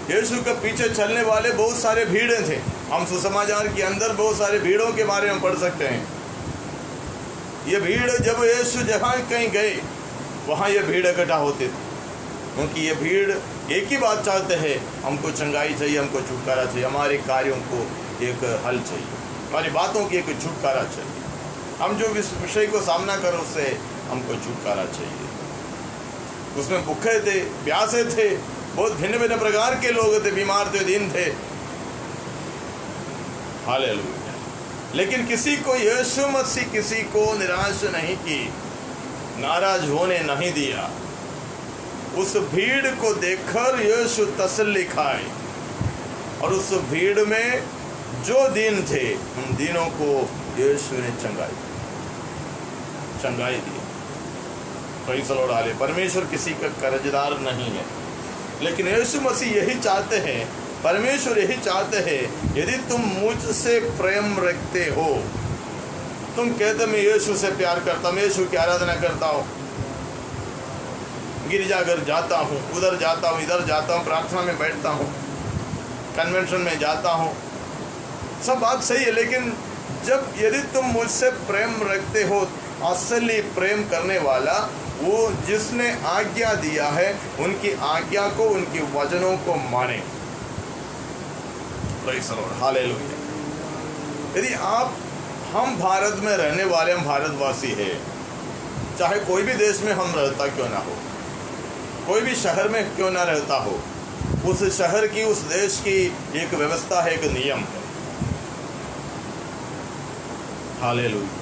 यीशु के पीछे चलने वाले बहुत सारे भीड़ें थे। हम सुसमाचार के अंदर बहुत सारे भीड़ों के बारे में पढ़ सकते हैं। ये भीड़ जब यीशु जहाँ कहीं गए वहाँ ये भीड़ इकट्ठा होते थे, क्योंकि ये भीड़ एक ही बात चाहते हैं, हमको चंगाई चाहिए, हमको छुटकारा चाहिए, हमारे कार्यों को एक हल चाहिए, हमारी बातों की एक छुटकारा चाहिए, हम जो इस विषय को सामना करें उससे हमको छुटकारा चाहिए। उसमें भूखे थे, प्यासे थे, बहुत भिन्न भिन्न प्रकार के लोग थे, बीमार थे, दीन थे। हालेलुया। लेकिन किसी को यीशु मसीह किसी को निराश नहीं की, नाराज होने नहीं दिया। उस भीड़ को देखकर यीशु तसल्ली खाए और उस भीड़ में जो दीन थे उन दीनों को यीशु ने चंगाई दी। Praise the Lord. हाले। परमेश्वर किसी का कर्जदार नहीं है, लेकिन यीशु मसीह यही चाहते हैं, परमेश्वर यही चाहते हैं, यदि तुम मुझसे प्रेम रखते हो, तुम कहते मैं यीशु से प्यार करता हूँ, यीशु की आराधना करता हूँ, गिरजाघर जाता हूँ, उधर जाता हूँ, इधर जाता हूँ, प्रार्थना में बैठता हूँ, कन्वेंशन में जाता हूँ, सब बात सही है। लेकिन जब यदि तुम मुझसे प्रेम रखते हो, असली प्रेम करने वाला वो जिसने आज्ञा दिया है उनकी आज्ञा को, उनके वचनों को माने। Praise the Lord. हालेलुया। यदि हम भारत में रहने वाले, हम भारतवासी हैं, चाहे कोई भी देश में हम रहता क्यों ना हो, कोई भी शहर में क्यों ना रहता हो, उस शहर की, उस देश की एक व्यवस्था है, एक नियम है। हालेलुया।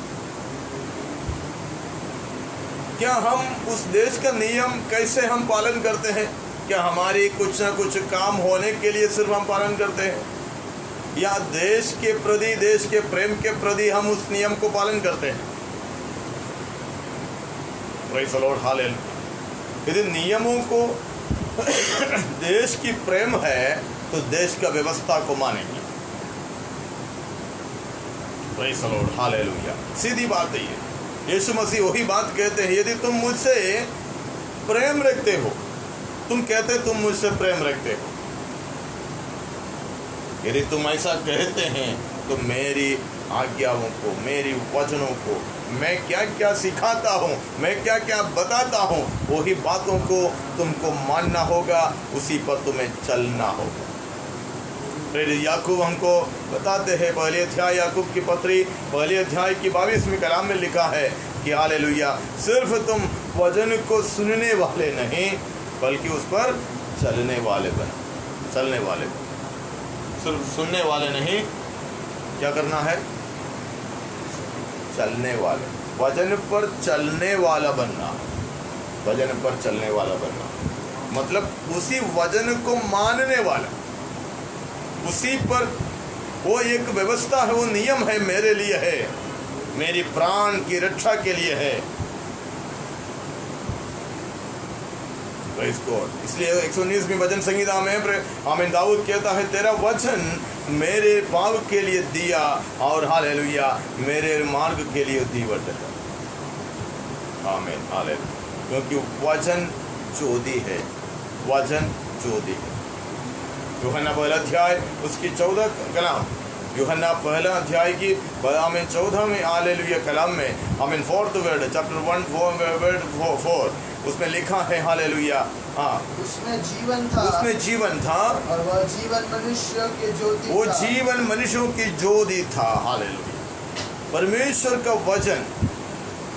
क्या हम उस देश का नियम कैसे हम पालन करते हैं? क्या हमारी कुछ ना कुछ काम होने के लिए सिर्फ हम पालन करते हैं, या देश के प्रति, देश के प्रेम के प्रति हम उस नियम को पालन करते हैं? Praise the Lord. हालेलुया। यदि नियमों को देश की प्रेम है तो देश का व्यवस्था को मानेंगे। Praise the Lord. हालेलुया। सीधी बात है ये। यीशु मसीह वही बात कहते हैं, यदि तुम मुझसे प्रेम रखते हो, तुम कहते तुम मुझसे प्रेम रखते हो, यदि तुम ऐसा कहते हैं तो मेरी आज्ञाओं को, मेरी वचनों को, मैं क्या क्या सिखाता हूँ, मैं क्या क्या बताता हूँ, वही बातों को तुमको मानना होगा, उसी पर तुम्हें चलना होगा। याकूब हमको बताते हैं, पहले अध्याय याकूब की पत्री पहले अध्याय की 22वीं कलाम में लिखा है कि हालेलुया, सिर्फ तुम वचन को सुनने वाले नहीं बल्कि उस पर चलने वाले बनो। चलने वाले, सिर्फ सुनने वाले नहीं, क्या करना है? चलने वाले, वचन पर चलने वाला बनना। वचन पर चलने वाला बनना मतलब उसी वचन को मानने वाला, उसी पर वो एक व्यवस्था है, वो नियम है, मेरे लिए है, मेरी प्राण की रक्षा के लिए है। Praise God. इसलिए 119वीं भजन संहिता में आमीन दाऊद कहता है, तेरा वचन मेरे पाँव के लिए दिया और हालेलुया मेरे मार्ग के लिए दीवट है। आमीन हालेलुया। क्योंकि वचन ज्योति है, वचन ज्योति है। यूहन्ना पहला अध्याय उसकी 14 कलाम, यूहन्ना पहला अध्याय की 14वें हालेलुया कलाम में आमीन 4th वर्ड, चैप्टर 1 वर्ड 4, उसमें लिखा है हालेलुया, हाँ, उसमें जीवन था, उसमें जीवन था और वह जीवन मनुष्यों की ज्योति, वो जीवन मनुष्यों की ज्योति था। हालेलुया। परमेश्वर का वचन,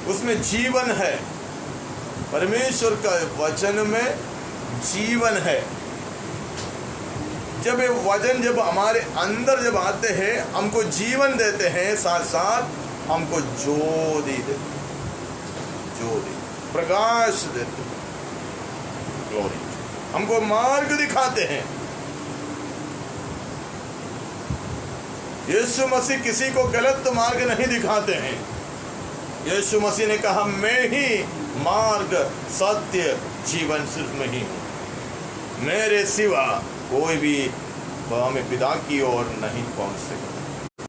उसमें जीवन है, परमेश्वर का वचन में जीवन है। जब ये वचन जब हमारे अंदर जब आते हैं, हमको जीवन देते हैं, साथ साथ हमको ज्योति देते, ज्योति प्रकाश देते, ग्लोरी, हमको मार्ग दिखाते हैं। यीशु मसीह किसी को गलत मार्ग नहीं दिखाते हैं। यीशु मसीह ने कहा, मैं ही मार्ग सत्य जीवन सिर्फ मैं ही हूं, मेरे सिवा कोई भी हमें पिता की ओर नहीं पहुंच सकेगा।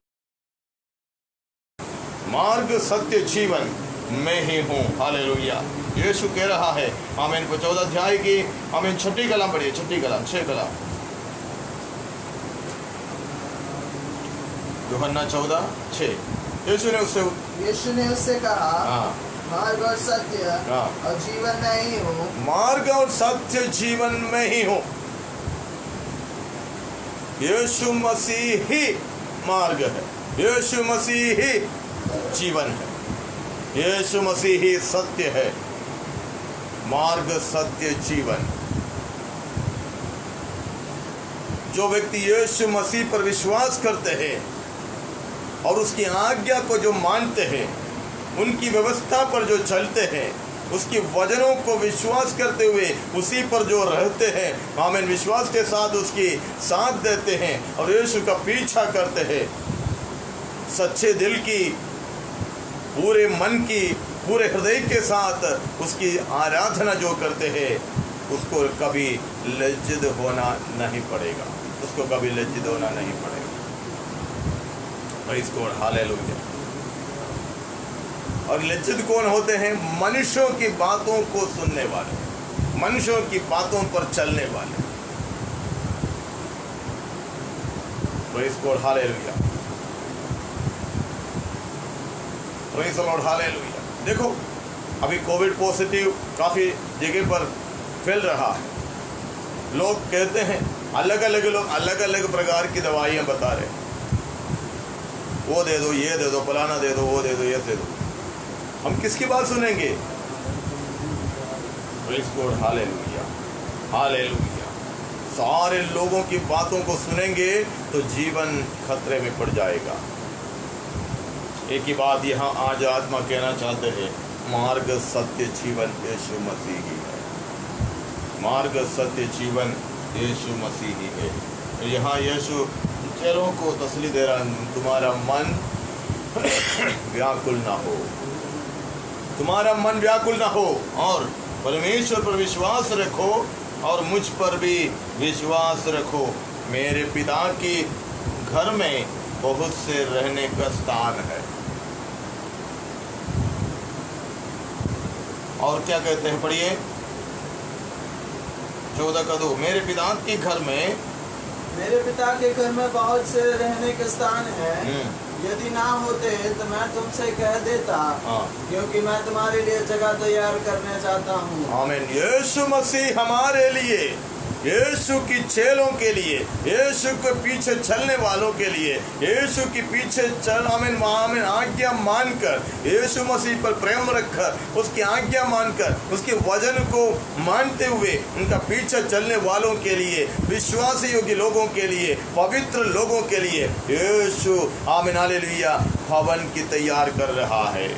मार्ग सत्य जीवन मैं ही हूं। हालेलुया। यीशु कह रहा है, आमीन। 14 अध्याय की आमीन 6 कलम पढ़िए, 6 कलम, 6 कलम, यूहन्ना 14:6। यीशु ने उससे कहा, मार्ग और सत्य और जीवन मैं ही हूँ। मार्ग और सत्य जीवन में ही हूँ। यीशु मसीह ही मार्ग है, यीशु मसीह ही जीवन है, यीशु मसीह ही सत्य है। मार्ग सत्य जीवन। जो व्यक्ति यीशु मसीह पर विश्वास करते हैं और उसकी आज्ञा को जो मानते हैं, उनकी व्यवस्था पर जो चलते हैं, उसके वचनों को विश्वास करते हुए उसी पर जो रहते हैं, आमीन, विश्वास के साथ उसकी साथ देते हैं और यीशु का पीछा करते हैं, सच्चे दिल की, पूरे मन की, पूरे हृदय के साथ उसकी आराधना जो करते हैं, उसको कभी लज्जित होना नहीं पड़ेगा, उसको कभी लज्जित होना नहीं पड़ेगा। Praise God, hallelujah. और लज्जित कौन होते हैं? मनुष्यों की बातों को सुनने वाले, मनुष्यों की बातों पर चलने वाले। Praise God, hallelujah, praise the Lord, hallelujah. देखो, अभी कोविड पॉजिटिव काफ़ी जगह पर फैल रहा है। लोग कहते हैं, अलग अलग लोग अलग अलग प्रकार की दवाइयाँ बता रहे हैं, वो दे दो, ये दे दो, फलाना दे दो, वो दे दो, ये दे दो। हम किसकी बात सुनेंगे? Praise God, hallelujah, hallelujah. सारे लोगों की बातों को सुनेंगे तो जीवन खतरे में पड़ जाएगा। एक ही बात यहाँ आज आत्मा कहना चाहते हैं, मार्ग सत्य जीवन यीशु मसीह ही है। मार्ग सत्य जीवन यीशु मसीह ही है। यहाँ यीशु चेलों को तसल्ली दे रहा, तुम्हारा मन व्याकुल ना हो, तुम्हारा मन व्याकुल ना हो, और परमेश्वर पर विश्वास रखो और मुझ पर भी विश्वास रखो। मेरे पिता के घर में बहुत से रहने का स्थान है। और क्या कहते हैं, पढ़िए 14 का 2। मेरे पिता के घर में, मेरे पिता के घर में बहुत से रहने के स्थान है। यदि ना होते तो मैं तुमसे कह देता, क्योंकि मैं तुम्हारे लिए जगह तैयार करने चाहता हूँ। आमीन। यीशु मसीह हमारे लिए, यीशु की चेलों के लिए, यीशु के पीछे चलने वालों के लिए, यीशु के पीछे चल, आमीन, आमीन, आज्ञा मानकर, यीशु मसीह पर प्रेम रखकर, उसकी आज्ञा मानकर, उसके वचन को मानते हुए उनका पीछे चलने वालों के लिए, विश्वासी योग्य लोगों के लिए, पवित्र लोगों के लिए यीशु, आमीन, हालेलुया, भवन की तैयार कर रहा है।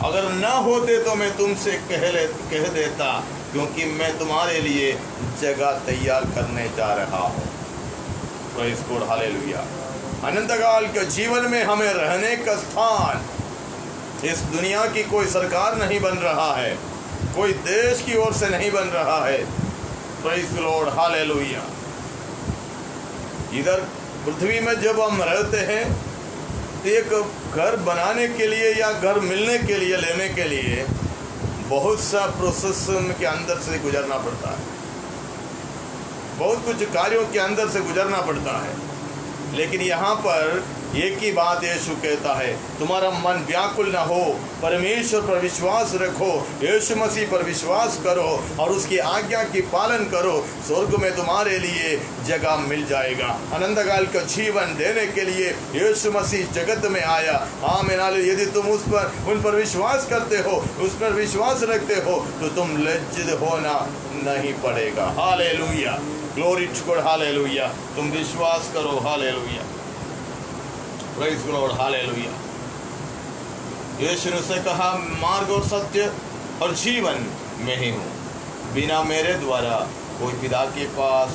अगर ना होते तो मैं तुमसे कह देता, क्योंकि मैं तुम्हारे लिए जगह तैयार करने जा रहा हूँ। Praise God, hallelujah. अनंतकाल के जीवन में हमें रहने का स्थान, इस दुनिया की कोई सरकार नहीं बन रहा है, कोई देश की ओर से नहीं बन रहा है। Praise Lord, hallelujah. इधर पृथ्वी में जब हम रहते हैं, एक घर बनाने के लिए या घर मिलने के लिए, लेने के लिए बहुत सा प्रोसेस के अंदर से गुजरना पड़ता है, बहुत कुछ कार्यों के अंदर से गुजरना पड़ता है। लेकिन यहाँ पर एक ही बात यीशु कहता है, तुम्हारा मन व्याकुल न हो, परमेश्वर पर विश्वास रखो, यीशु मसीह पर विश्वास करो और उसकी आज्ञा की पालन करो, स्वर्ग में तुम्हारे लिए जगह मिल जाएगा। अनंतकाल का जीवन देने के लिए यीशु मसीह जगत में आया। आमीन हालेलुया। यदि तुम उन पर विश्वास करते हो, उस पर विश्वास रखते हो, तो तुम लज्जित होना नहीं पड़ेगा। Hallelujah, glory to God, hallelujah. तुम विश्वास करो, hallelujah, praise God, hallelujah. Yeshu ने उससे कहा, मार्ग और सत्य और जीवन में ही हूँ, बिना मेरे द्वारा कोई पिता के पास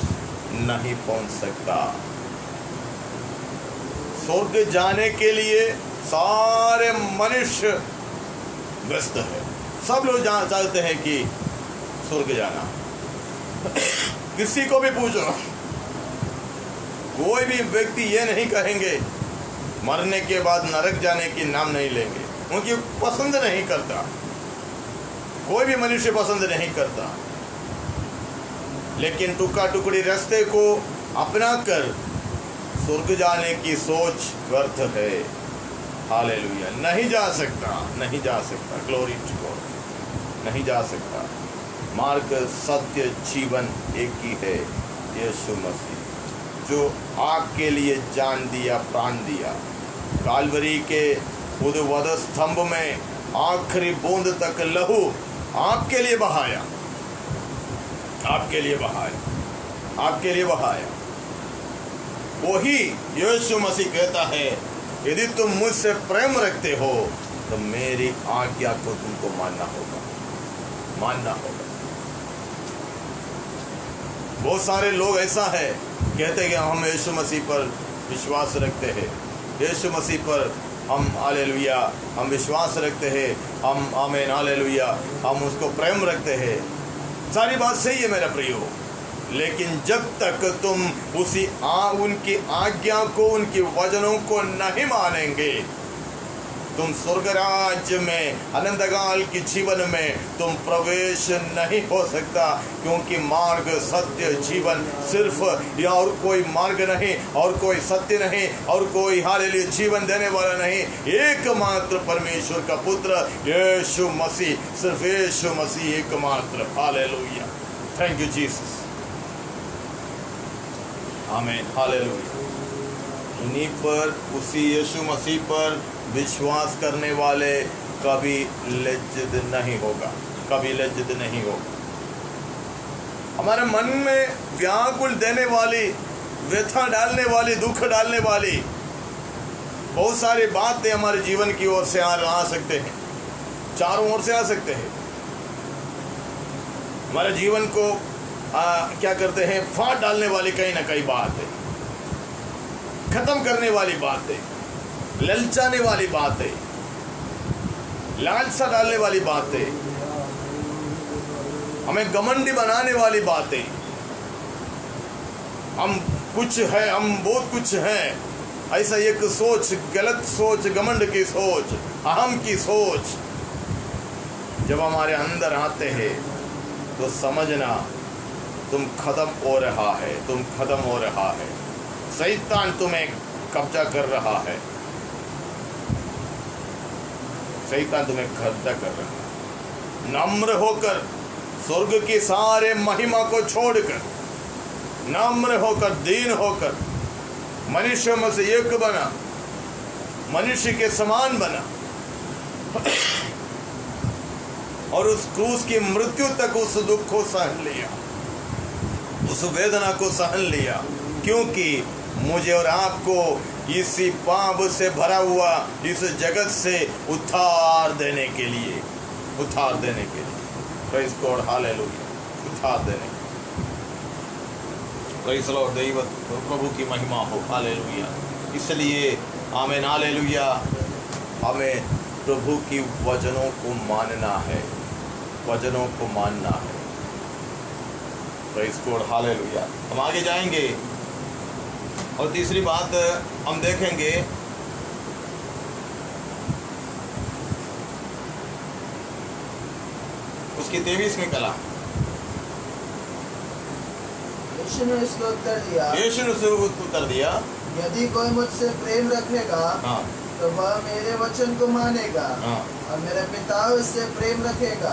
नहीं पहुंच सकता। स्वर्ग जाने के लिए सारे मनुष्य व्यस्त है। सब लोग चाहते हैं कि स्वर्ग जाना। किसी को भी पूछो, कोई भी व्यक्ति ये नहीं कहेंगे, मरने के बाद नरक जाने की नाम नहीं लेंगे, उनकी पसंद नहीं करता। कोई भी मनुष्य पसंद नहीं करता। लेकिन टुकड़ा टुकड़ी रास्ते को अपना कर स्वर्ग जाने की सोच व्यर्थ है। हालेलुया, नहीं जा सकता, नहीं जा सकता। ग्लोरी टू गॉड, नहीं जा सकता। मार्ग, सत्य, जीवन एक ही है, यीशु मसीह, जो आपके लिए जान दिया, प्राण दिया। कालवरी के वध स्तंभ में आखिरी बूंद तक लहू आपके लिए बहाया, आपके लिए बहाया, आपके लिए बहाया। वही यीशु मसीह कहता है, यदि तुम मुझसे प्रेम रखते हो तो मेरी आज्ञा को तुमको मानना होगा, मानना होगा। बहुत सारे लोग ऐसा है कहते हैं कि हम यीशु मसीह पर विश्वास रखते हैं, यीशु मसीह पर हम हालेलुया हम विश्वास रखते हैं, हम आमीन हालेलुया हम उसको प्रेम रखते हैं। सारी बात सही है मेरा प्रियो, लेकिन जब तक तुम उनकी आज्ञा को, उनके वचनों को नहीं मानेंगे, तुम स्वर्ग राज्य में, अनंतकाल के जीवन में तुम प्रवेश नहीं हो सकता। क्योंकि मार्ग, सत्य, जीवन सिर्फ या और कोई मार्ग नहीं, और कोई सत्य नहीं, और कोई हालेलुया जीवन देने वाला नहीं, एकमात्र परमेश्वर का पुत्र यीशु मसीह, सिर्फ यीशु मसीह एकमात्र। हालेलुया, थैंक यू जीसस, आमीन, हालेलुया। उन्हीं पर, उसी यीशु मसीह पर विश्वास करने वाले कभी लज्जित नहीं होगा, कभी लज्जित नहीं होगा। हमारे मन में व्याकुल देने वाली, व्यथा डालने वाली, दुख डालने वाली बहुत सारी बातें हमारे जीवन की ओर से आ सकते हैं, चारों ओर से आ सकते हैं। हमारे जीवन को क्या करते हैं, फाड़ डालने वाली कहीं ना कहीं बात है, खत्म करने वाली बात है, ललचाने वाली बात है, लालसा डालने वाली बात है, हमें घमंडी बनाने वाली बात है। हम कुछ है, हम बहुत कुछ हैं, ऐसा एक सोच, गलत सोच, घमंड की सोच, अहम की सोच जब हमारे अंदर आते हैं तो समझना तुम खत्म हो रहा है, तुम खत्म हो रहा है। शैतान तुम्हें कब्जा कर रहा है, शैतान तुम्हें कब्जा कर रहा है। नम्र होकर, स्वर्ग की सारे महिमा को छोड़कर, नम्र होकर, दीन होकर, मनुष्य में से एक बना, मनुष्य के समान बना और उस क्रूस की मृत्यु तक उस दुख को सहन लिया, उस वेदना को सहन लिया। क्योंकि मुझे और आपको इसी पाप से भरा हुआ इस जगत से उद्धार देने के लिए, उद्धार देने के लिए, प्रेज़ गॉड, हालेलुया, उद्धार देने, प्रेज़ लॉर्ड, दैव प्रभु की महिमा हो, हालेलुया। इसलिए आमीन, हालेलुया, हमें प्रभु की वचनों को मानना है, वचनों को मानना है, प्रेज़ गॉड, हालेलुया। हम आगे जाएंगे और तीसरी बात हम देखेंगे, उसकी 23वीं कला। यीशु ने उसको उत्तर दिया, यीशु ने उसको उत्तर दिया, यदि कोई मुझसे प्रेम रखेगा हाँ तो वह मेरे वचन को मानेगा, हाँ और मेरा पिता उससे प्रेम रखेगा,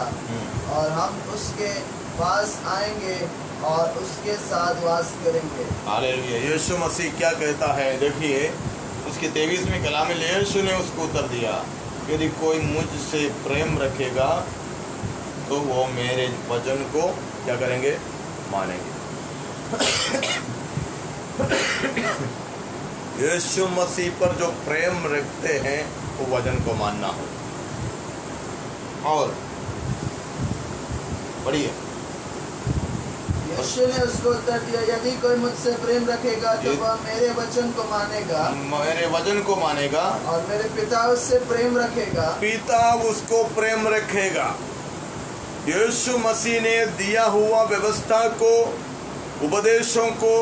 और हम उसके पास आएंगे और उसके साथ वास करेंगे। हालेलुया। यीशु मसीह क्या कहता है, देखिए उसके 23वें कलाम में यीशु ने उसको उत्तर दिया, यदि कोई मुझसे प्रेम रखेगा तो वो मेरे वचन को क्या करेंगे, मानेंगे। यीशु मसीह पर जो प्रेम रखते हैं वो वचन को मानना हो। और बढ़िए, यीशु ने उसको उत्तर दिया, यदि कोई मुझसे प्रेम रखेगा तो वह मेरे वचन को मानेगा, मेरे वचन को मानेगा, और मेरे पिता उससे प्रेम रखेगा, पिता उसको प्रेम रखेगा। यीशु मसीह ने दिया हुआ व्यवस्था को, उपदेशों को,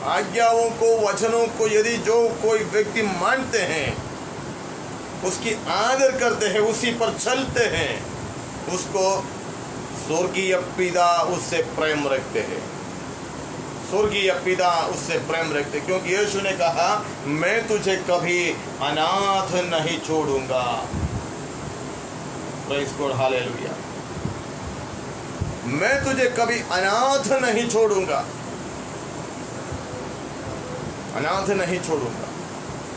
आज्ञाओं को, वचनों को यदि जो कोई व्यक्ति मानते हैं, उसकी आदर करते हैं, उसी पर चलते हैं, उसको स्वर्गीय पिता उससे प्रेम रखते हैं। स्वर्गीय पिता उससे प्रेम रखते, क्योंकि यीशु ने कहा, मैं तुझे कभी अनाथ नहीं छोड़ूंगा। Praise God, hallelujah. मैं तुझे कभी अनाथ नहीं छोड़ूंगा, अनाथ नहीं छोड़ूंगा।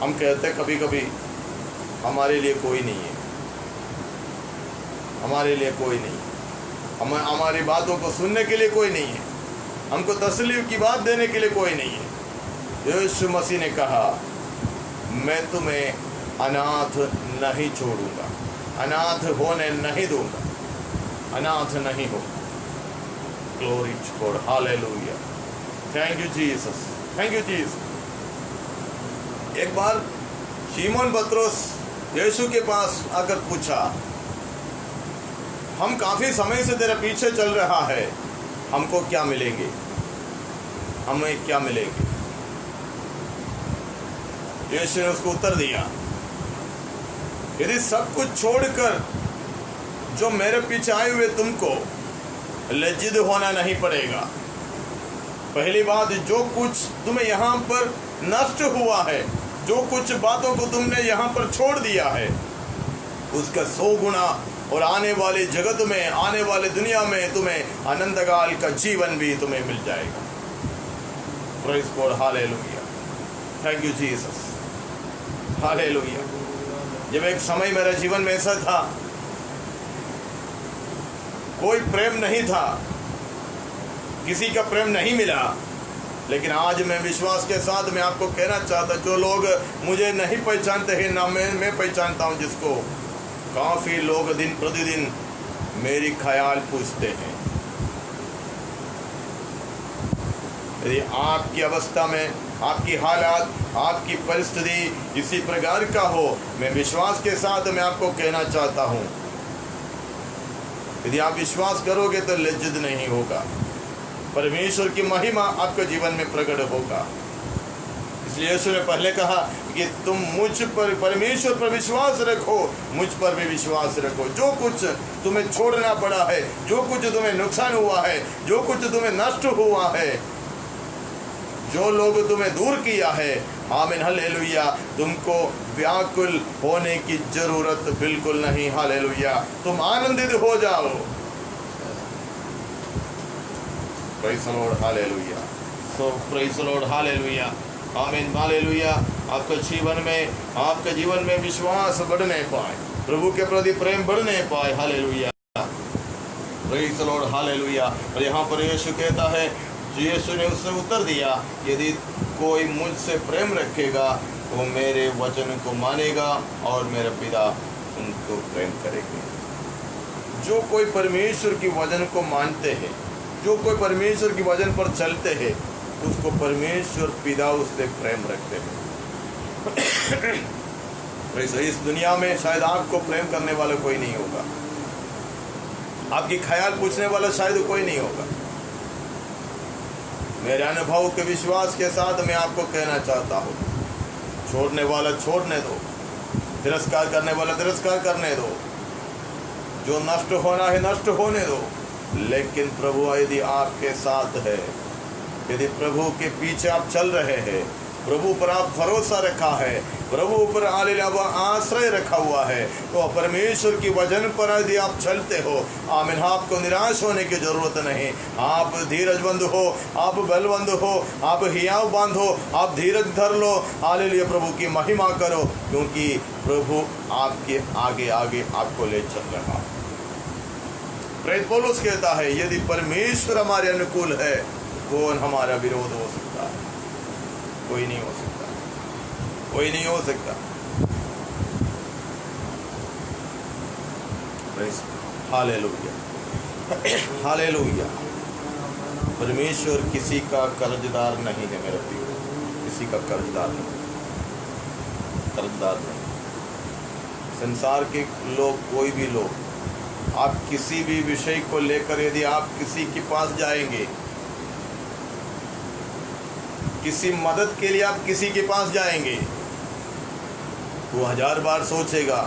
हम कहते कभी कभी हमारे लिए कोई नहीं है, हमारे लिए कोई नहीं है, हमारी बातों को सुनने के लिए कोई नहीं है, हमको तसल्ली की बात देने के लिए कोई नहीं है। यीशु मसीह ने कहा, मैं तुम्हें अनाथ नहीं छोड़ूंगा, अनाथ होने नहीं दूंगा, अनाथ नहीं हो। Glory to God, hallelujah. Thank you Jesus, thank you Jesus. एक बार शिमोन पतरस यीशु के पास आकर पूछा, हम काफी समय से तेरे पीछे चल रहा है, हमको क्या मिलेंगे, हमें क्या मिलेंगे? यीशु ने उसको उत्तर दिया, यदि सब कुछ छोड़कर जो मेरे पीछे आए हुए तुमको लज्जित होना नहीं पड़ेगा। पहली बात, जो कुछ तुम्हें यहाँ पर नष्ट हुआ है, जो कुछ बातों को तुमने यहाँ पर छोड़ दिया है, उसका 100 गुना और आने वाले जगत में, आने वाले दुनिया में तुम्हें आनंदकाल का जीवन भी तुम्हें मिल जाएगा। Praise God, hallelujah. Thank you Jesus, hallelujah. जब एक समय मेरे जीवन में ऐसा था, कोई प्रेम नहीं था, किसी का प्रेम नहीं मिला, लेकिन आज मैं विश्वास के साथ मैं आपको कहना चाहता, जो लोग मुझे नहीं पहचानते हैं ना मैं पहचानता हूं जिसको, काफ़ी लोग दिन प्रतिदिन मेरी ख्याल पूछते हैं। यदि आपकी अवस्था में, आपकी हालात, आपकी परिस्थिति इसी प्रकार का हो, मैं विश्वास के साथ मैं आपको कहना चाहता हूँ, यदि आप विश्वास करोगे तो लज्जित नहीं होगा, परमेश्वर की महिमा आपके जीवन में प्रकट होगा। इसलिए यीशु ने पहले कहा कि तुम मुझ पर, परमेश्वर पर विश्वास रखो, मुझ पर भी विश्वास रखो। जो कुछ तुम्हें छोड़ना पड़ा है, जो कुछ तुम्हें नुकसान हुआ है, जो कुछ तुम्हें नष्ट हुआ है, जो लोग तुम्हें दूर किया है, आमीन, हालेलुया, तुमको व्याकुल होने की जरूरत बिल्कुल नहीं। हालेलुया, तुम आनंदित हो जाओ। Praise the Lord, hallelujah. So praise the Lord, hallelujah, आमीन, हालेलुया। आपके जीवन में विश्वास बढ़ने पाए, प्रभु के प्रति प्रेम बढ़ने पाए। Hallelujah, praise the Lord, hallelujah. और यहाँ पर यीशु कहता है, यीशु ने उससे उत्तर दिया, यदि कोई मुझसे प्रेम रखेगा वो मेरे वचन को मानेगा और मेरा पिता उनको प्रेम करेंगे। जो कोई परमेश्वर की वचन को मानते हैं, जो कोई परमेश्वर की वचन पर चलते हैं, उसको परमेश्वर पिता उससे प्रेम रखते हैं। वैसे इस दुनिया में शायद आपको प्रेम करने वाला कोई नहीं होगा, आपकी ख्याल पूछने वाला शायद कोई नहीं होगा। मेरे अनुभव के विश्वास के साथ मैं आपको कहना चाहता हूँ, छोड़ने वाला छोड़ने दो, तिरस्कार करने वाला तिरस्कार करने दो, जो नष्ट होना है नष्ट होने दो। लेकिन प्रभु यदि आपके साथ है, यदि प्रभु के पीछे आप चल रहे हैं, प्रभु पर आप भरोसा रखा है, प्रभु पर हालेलुया आश्रय रखा हुआ है, तो परमेश्वर की वचन पर यदि आप चलते हो, आमीन, आपको निराश होने की जरूरत नहीं। आप धीरजबंद हो, आप बलवंत हो, आप हियाव बांधो, आप धीरज धर लो, हालेलुया, प्रभु की महिमा करो, क्योंकि प्रभु आपके आगे आगे आपको ले चल रहा। प्रेरित पौलुस कहता है, यदि परमेश्वर हमारे अनुकूल है, कौन हमारा विरोध हो सकता है? कोई नहीं हो सकता, कोई नहीं हो सकता। Hallelujah, hallelujah. परमेश्वर किसी का कर्जदार नहीं है मेरे प्रिय, किसी का कर्जदार नहीं, कर्जदार नहीं। संसार के लोग, कोई भी लोग, आप किसी भी विषय को लेकर यदि आप किसी के पास जाएंगे, किसी मदद के लिए आप किसी के पास जाएंगे, वो 1000 बार सोचेगा,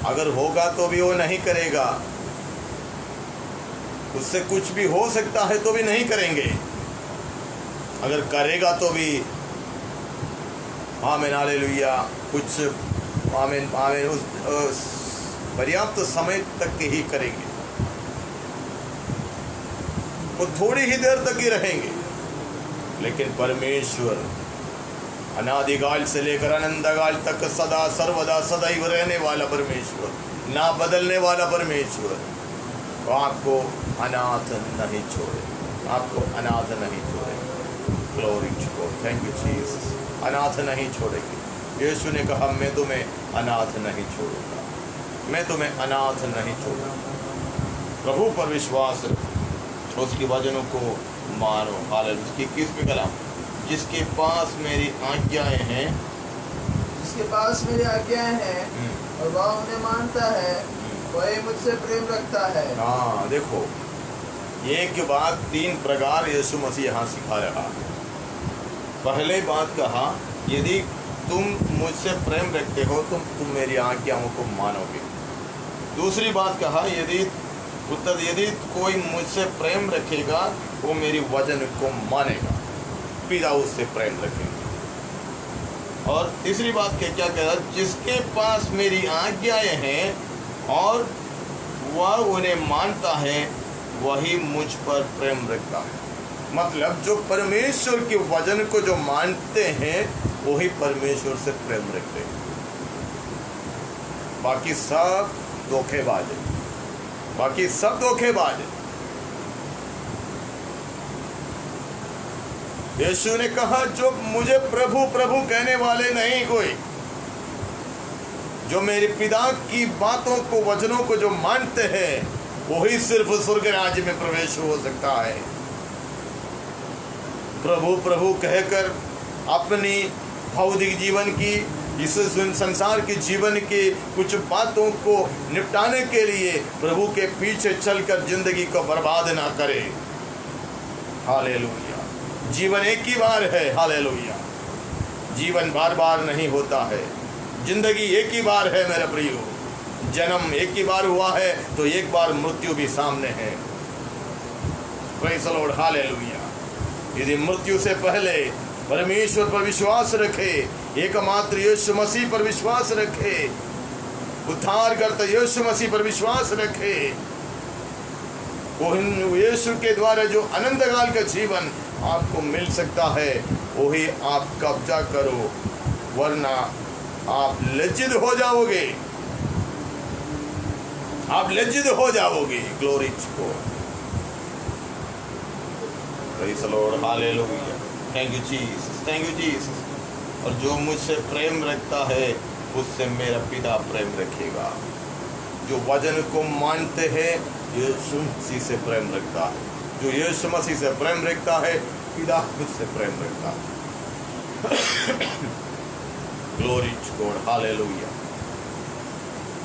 अगर होगा तो भी वो नहीं करेगा, उससे कुछ भी हो सकता है तो भी नहीं करेंगे, अगर करेगा तो भी आमीन हालेलुया कुछ आमीन आमीन उस पर्याप्त समय तक के ही करेंगे, वो थोड़ी ही देर तक ही रहेंगे। लेकिन परमेश्वर अनादिकाल से लेकर अनंतकाल तक सदा सर्वदा सदैव रहने वाला परमेश्वर, ना बदलने वाला परमेश्वर, तो आपको अनाथ नहीं छोड़े, आपको अनाथ नहीं छोड़े। Glory to God, thank you Jesus. अनाथ नहीं छोड़ेंगे। यीशु ने कहा, मैं तुम्हें अनाथ नहीं छोड़ूंगा, मैं तुम्हें अनाथ नहीं छोड़ूंगा। प्रभु पर विश्वास रखो, उसके वचनों को मानो। हालेलुया। उसकी 21वीं कलाम, जिसके पास मेरी आज्ञाएं हैं, जिसके पास मेरी आज्ञाएं हैं और वह उन्हें मानता है, वही मुझसे प्रेम रखता है। हाँ, देखो, एक के बाद 3 प्रकार यीशु मसीह यहाँ सिखा रहा है। पहले बात कहा, यदि तुम मुझसे प्रेम रखते हो तो तुम मेरी आज्ञाओं को मानोगे। दूसरी बात कहा, यदि कोई मुझसे प्रेम रखेगा वो मेरी वचन को मानेगा, पिता उससे प्रेम रखेंगे। और तीसरी बात क्या कह रहा, जिसके पास मेरी आज्ञाएं हैं और वह उन्हें मानता है, वही मुझ पर प्रेम रखता है। मतलब जो परमेश्वर के वचन को जो मानते हैं वही परमेश्वर से प्रेम रखते हैं। बाकी सब धोखेबाज है, बाकी सब धोखेबाज है। यीशु ने कहा, जो मुझे प्रभु प्रभु कहने वाले नहीं कोई, जो मेरे पिता की बातों को वचनों को जो मानते हैं, वही सिर्फ स्वर्ग राज्य में प्रवेश हो सकता है। प्रभु प्रभु कहकर अपनी भौतिक जीवन की, इस संसार के जीवन की कुछ बातों को निपटाने के लिए प्रभु के पीछे चलकर जिंदगी को बर्बाद ना करे। हालेलुया। जीवन एक ही बार है। हालेलुया। जीवन बार बार नहीं होता है। जिंदगी एक ही बार है मेरे प्रियो। जन्म एक ही बार हुआ है तो एक बार मृत्यु भी सामने है। Praise the Lord. हालेलुया। यदि मृत्यु से पहले परमेश्वर पर विश्वास रखे, एकमात्र यीशु मसीह पर विश्वास रखे, उद्धारकर्ता यीशु मसीह पर विश्वास रखे, वो यीशु के द्वारा जो अनंत काल का जीवन आपको मिल सकता है वही आप कब्जा करो, वरना आप लज्जित हो जाओगे, आप लज्जित हो जाओगे। Glory to God. Praise the Lord. Hallelujah. Thank you Jesus, thank you Jesus. और जो मुझसे प्रेम रखता है उससे मेरा पिता प्रेम रखेगा। जो वचन को मानते हैं यीशु मसीह से प्रेम रखता है। जो यीशु मसीह से प्रेम रखता है पिता मुझसे प्रेम रखता है। Glory to God. हालेलुया।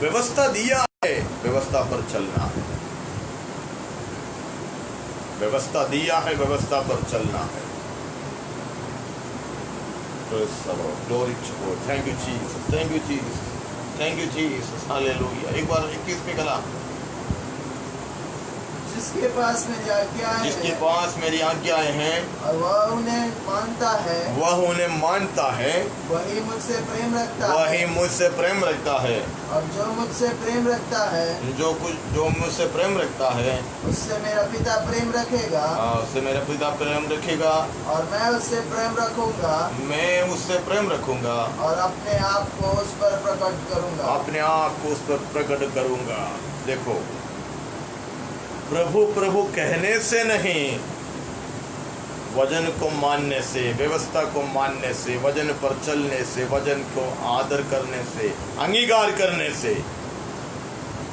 व्यवस्था दिया है, व्यवस्था पर चलना है। व्यवस्था दिया है, व्यवस्था पर चलना है। Glory to God. Thank you Jesus, thank you Jesus, thank you Jesus. Hallelujah. एक बार 21वीं कलाम, जिसके पास मेरी आज्ञाएं जिसके हैं पास मेरी आज्ञाएं हैं और वह उन्हें मानता है, वह उन्हें मानता है, वही मुझसे प्रेम रखता है। वही मुझसे प्रेम रखता है। और जो मुझसे प्रेम रखता है जो मुझसे प्रेम रखता है उससे मेरा पिता प्रेम रखेगा, उससे मेरा पिता प्रेम रखेगा, और मैं उससे प्रेम रखूंगा मैं उससे प्रेम रखूंगा, और अपने आप को उस पर प्रकट करूंगा। अपने आप को उस पर प्रकट करूंगा। देखो, प्रभु प्रभु कहने से नहीं, वचन को मानने से, व्यवस्था को मानने से, वचन पर चलने से, वचन को आदर करने से, अंगीकार करने से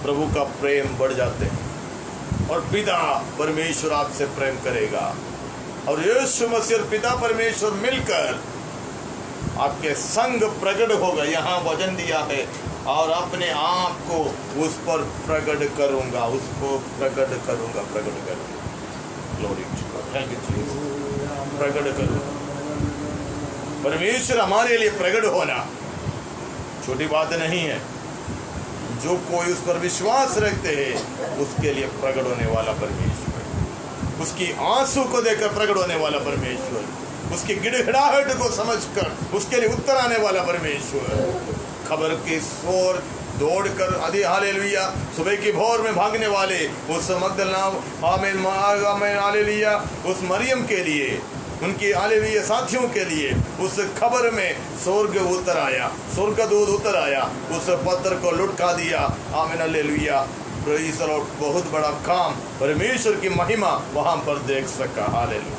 प्रभु का प्रेम बढ़ जाते हैं और पिता परमेश्वर आपसे प्रेम करेगा। और यीशु मसीह और पिता परमेश्वर मिलकर आपके संग प्रकट होगा। यहाँ वचन दिया है, और अपने आप को उस पर प्रकट करूंगा, उसको प्रकट करूंगा, प्रकट करूंगा। Glory to God, thank you Jesus. प्रकट करूंगा। परमेश्वर हमारे लिए प्रकट होना छोटी बात नहीं है। जो कोई उस पर विश्वास रखते हैं उसके लिए प्रकट होने वाला परमेश्वर, उसकी आंसू को देखकर प्रकट होने वाला परमेश्वर, उसकी गिड़गिड़ाहट को समझकर उसके लिए उत्तर आने वाला परमेश्वर, खबर की शोर दौड़कर आदि हालेलुया सुबह की भोर में भागने वाले उस मगदलना आमीन हालेलुया उस मरियम के लिए, उनकी हालेलुया साथियों के लिए उस खबर में स्वर्ग उतर आया, स्वर्गदूत उतर आया, उस पत्थर को लुढ़का दिया। आमीन हालेलुया, प्रेज़ द लॉर्ड। बहुत बड़ा काम, परमेश्वर की महिमा वहां पर देख सका। हालेलुया।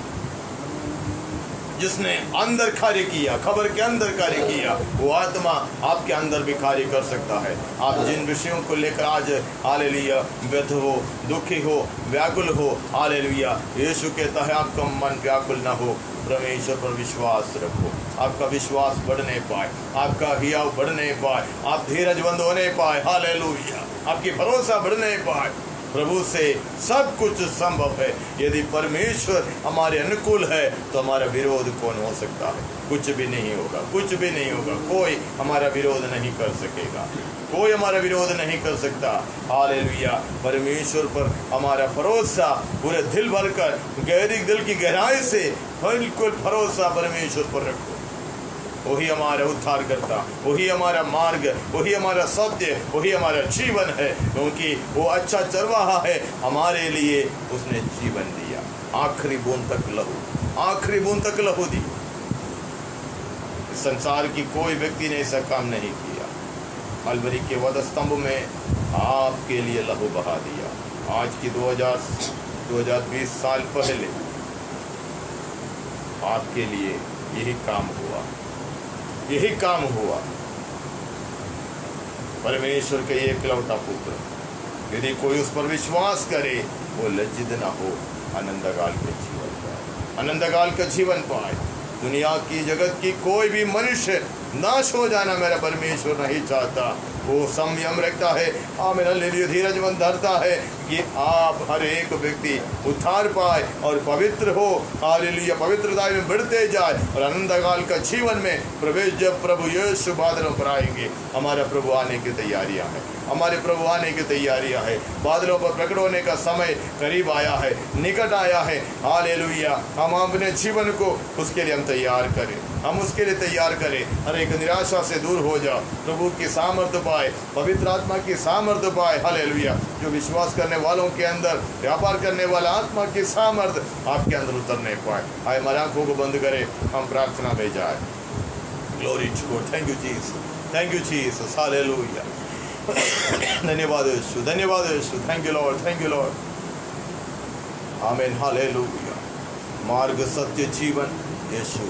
जिसने अंदर कार्य किया, खबर के अंदर कार्य किया, वो आत्मा आपके अंदर भी कार्य कर सकता है। आप जिन विषयों को लेकर आज हालेलुया व्यथ हो, दुखी हो, व्याकुल हो, हालेलुया, यीशु कहता है आपका मन व्याकुल ना हो, परमेश्वर पर विश्वास रखो। आपका विश्वास बढ़ नहीं पाए, आपका हियाव बढ़ नहीं पाए, आप धीरजबंद हो नहीं पाए, हालेलुया, आपकी भरोसा बढ़ नहीं पाए। प्रभु से सब कुछ संभव है। यदि परमेश्वर हमारे अनुकूल है तो हमारा विरोध कौन हो सकता है? कुछ भी नहीं होगा, कुछ भी नहीं होगा। कोई हमारा विरोध नहीं कर सकेगा, कोई हमारा विरोध नहीं कर सकता। हालेलुया। परमेश्वर पर हमारा भरोसा पूरे दिल भर कर, गहरी दिल की गहराई से बिल्कुल भरोसा परमेश्वर पर रखो। वही हमारा उद्धार करता, वही हमारा मार्ग, वही हमारा सत्य, वही हमारा जीवन है, क्योंकि वो अच्छा चरवाहा है। हमारे लिए उसने जीवन दिया, आखिरी बूंद तक लहू, आखिरी बूंद तक लहू दी। संसार की कोई व्यक्ति ने ऐसा काम नहीं किया। कलवरी के वध स्तंभ में आपके लिए लहू बहा दिया। आज की 2020 साल पहले आपके लिए यही काम हुआ, यही काम हुआ। परमेश्वर के एकलौता पुत्र, यदि कोई उस पर विश्वास करे वो लज्जित ना हो, आनंदकाल के जीवन पाए, आनंदकाल का जीवन पाए। दुनिया की, जगत की कोई भी मनुष्य नाश हो जाना मेरा परमेश्वर नहीं चाहता। वो संयम रखता है, आमीन हालेलुया, धीरजबंद धरता है कि आप हर एक व्यक्ति उद्धार पाए और पवित्र हो। हालेलुया, पवित्रता में बढ़ते जाए और आनंदकाल का जीवन में प्रवेश। जब प्रभु यीशु बादलों पर आएंगे, हमारा प्रभु आने की तैयारियां हैं, हमारे प्रभु आने की तैयारियां हैं। बादलों पर प्रकट होने का समय करीब आया है, निकट आया है। हालेलुया, हम अपने जीवन को उसके लिए हम तैयार करें, हम उसके लिए तैयार करें। हर एक निराशा से दूर हो जाओ, प्रभु की सामर्थ्य पाए, पवित्र आत्मा की सामर्थ्य पाए। हालेलुया, जो विश्वास करने वालों के अंदर व्यापार करने वाला आत्मा की सामर्थ्य आपके अंदर उतरने पाए। आए हमारी आंखों को बंद करें, हम प्रार्थना में जाए। Glory to God, thank you Jesus, thank you Jesus, hallelujah. धन्यवाद यीशु, धन्यवाद यीशु, thank you Lord, thank you Lord. आमीन, हालेलुया। मार्ग, सत्य, जीवन यीशु,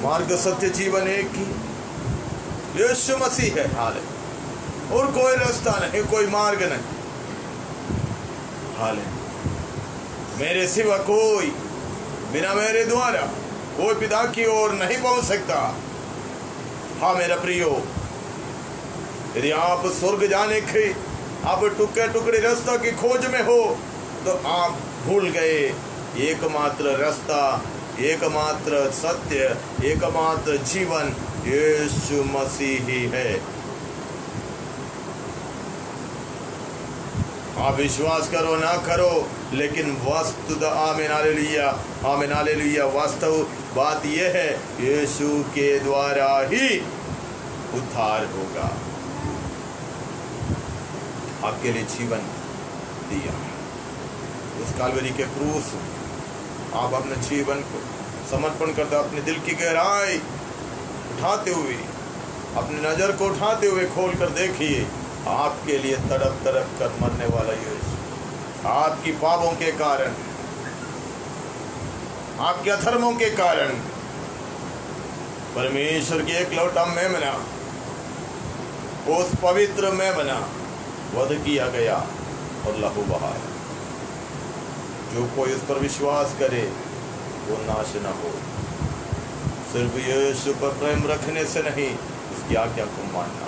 मार्ग, सत्य, जीवन एक ही यीशु मसीह है। हाले, और कोई रास्ता नहीं, कोई मार्ग नहीं। हाले, मेरे सिवा कोई, बिना मेरे द्वारा कोई पिता की ओर नहीं पहुंच सकता। हाँ मेरा प्रियो, यदि आप स्वर्ग जाने के आप टुकड़े टुकड़े रास्ता की खोज में हो तो आप भूल गए एकमात्र रास्ता, एकमात्र सत्य, एकमात्र जीवन यीशु मसीह ही है। आप विश्वास करो ना करो, लेकिन वस्तुतः आमीन हालेलुया, आमीन हालेलुया, वास्तव बात यह है यीशु के द्वारा ही उद्धार होगा। आपके लिए जीवन दिया उस कालवरी के क्रूस, आप अपने जीवन को समर्पण करते, अपने दिल की गहराई उठाते हुए, अपनी नज़र को उठाते हुए खोल कर देखिए, आपके लिए तड़प तड़प कर मरने वाला यीशु, आपकी पापों के कारण, आपके अधर्मों के कारण परमेश्वर की एक लौटा मेमना, उस पवित्र मेमना वध किया गया और लहू बहाया। जो कोई उस पर विश्वास करे वो नाश न हो। सिर्फ यीशु पर प्रेम रखने से नहीं, उसकी आज्ञा को मानना।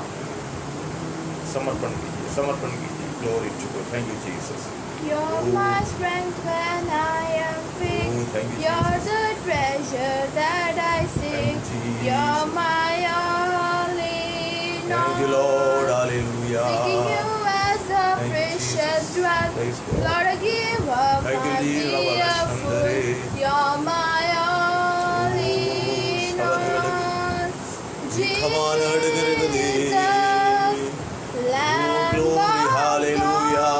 समर्पण कीजिए, समर्पण कीजिए। Glory to God. Thank you Jesus. You're my strength when I am weak. Oh, thank you, You're Jesus. the treasure that I seek. Thank you, You're Jesus. my all in all. Thank you Lord. Hallelujah. Seeking you as a Thank you, precious Jesus. drug. Praise God. Lord, I give up Thank you, my Jesus. fearful. You're my all in all. Come on, Jesus, Lamb Glory, of hallelujah.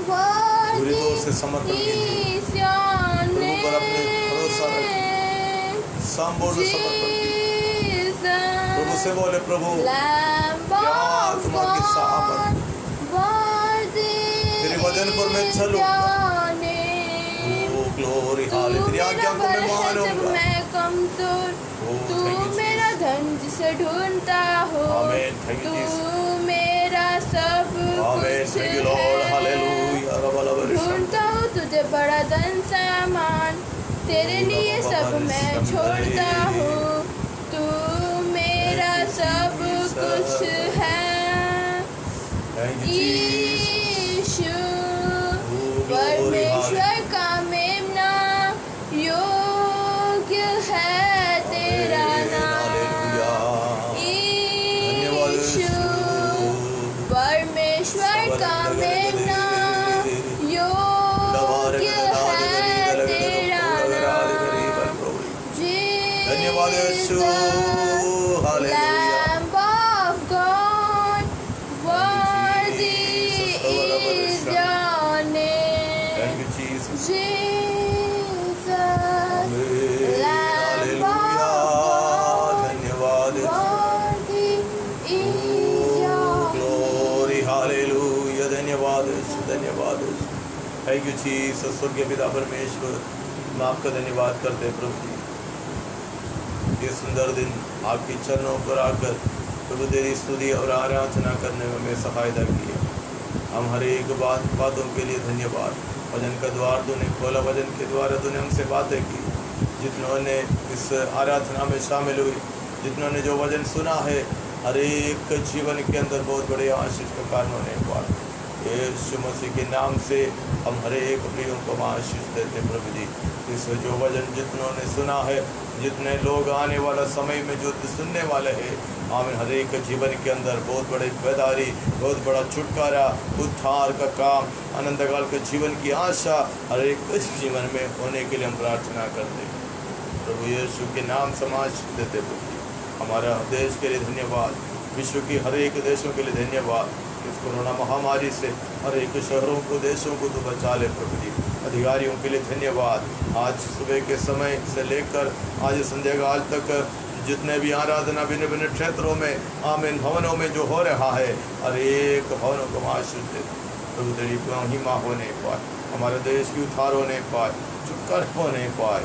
God, पूरे तौर से समर्पण कीजिए। is your प्रभु पर अपने भरोसा रखिए। name. संपूर्ण समर्पण कीजिए। प्रभु Jesus, से बोले, प्रभु Lamb क्या of तुम्हारी सामर्थ, God, worthy तेरे वचन पर मैं is चलूंगा। your name. ओ ग्लोरी तू हालेलुया। तेरी मेरा आज्ञा को मैं बल है जब मानूंगा। मैं कमजोर, Oh, तू thank you, मेरा धन जिसे ढूंढता हो, Amen. Thank you, तू Jesus. मेरा सब आमेन। कुछ थैंक यू लॉर्ड। है। हालेलुया। ढूंढता हूँ तुझे बड़ा धन सामान, तेरे लिए सब मैं छोड़ता हूँ, तू मेरा सब कुछ है। थैंक यू यीशु परमेश्वर का मेमना, योग्य है तेरा नाम। यीशु परमेश्वर का मेमना, योग्य है तेरा नाम। धन्यवाद यीशु। Hallelujah. Lamb of God, worthy is your name. Thank you Jesus. Jesus, Lamb hallelujah. of God, धन्यवाद worthy is your glory hallelujah. धन्यवाद यीशु, धन्यवाद यीशु। Thank you Jesus. स्वर्गीय पिता परमेश्वर, मैं आपका धन्यवाद करते हैं प्रभु जी, ये सुंदर दिन आपके चरणों पर आकर प्रभु तेरी स्तुति और आराधना करने में हमें सहायता की है। हम हर एक बातों के लिए धन्यवाद। वचन का द्वार तूने खोला, वचन के द्वारा तूने हमसे बातें की। जिन्होंने इस आराधना में शामिल हुई, जिन्होंने जो वचन सुना है, हर एक जीवन के अंदर बहुत बड़े आशीष का कारण होने पाए। यीशु मसीह के नाम से हम हर एक प्रियों को आशीष देते प्रभु जी। इस जो वचन जितनों ने सुना है, जितने लोग आने वाला समय में जो सुनने वाले हैं, आमीन, हर एक जीवन के अंदर बहुत बड़ी बेदारी, बहुत बड़ा छुटकारा, उद्धार का काम, अनंत काल के जीवन की आशा हर एक जीवन में होने के लिए हम प्रार्थना करते हैं प्रभु यीशु के नाम समाज देते प्रभु जी। हमारा देश के लिए धन्यवाद, विश्व की हर एक देशों के लिए धन्यवाद। इस कोरोना महामारी से हर एक शहरों को, देशों को तो बचा ले प्रभु जी। अधिकारियों के लिए धन्यवाद। आज सुबह के समय से लेकर आज संध्या काल तक जितने भी आराधना भिन्न भिन्न क्षेत्रों में, आमीन, भवनों में जो हो रहा है, हर एक भवनों को आशीष दे प्रभु। तेरी महिमा होने पाए, हमारे देश की उद्धार होने पाए, छुटकारा होने पाए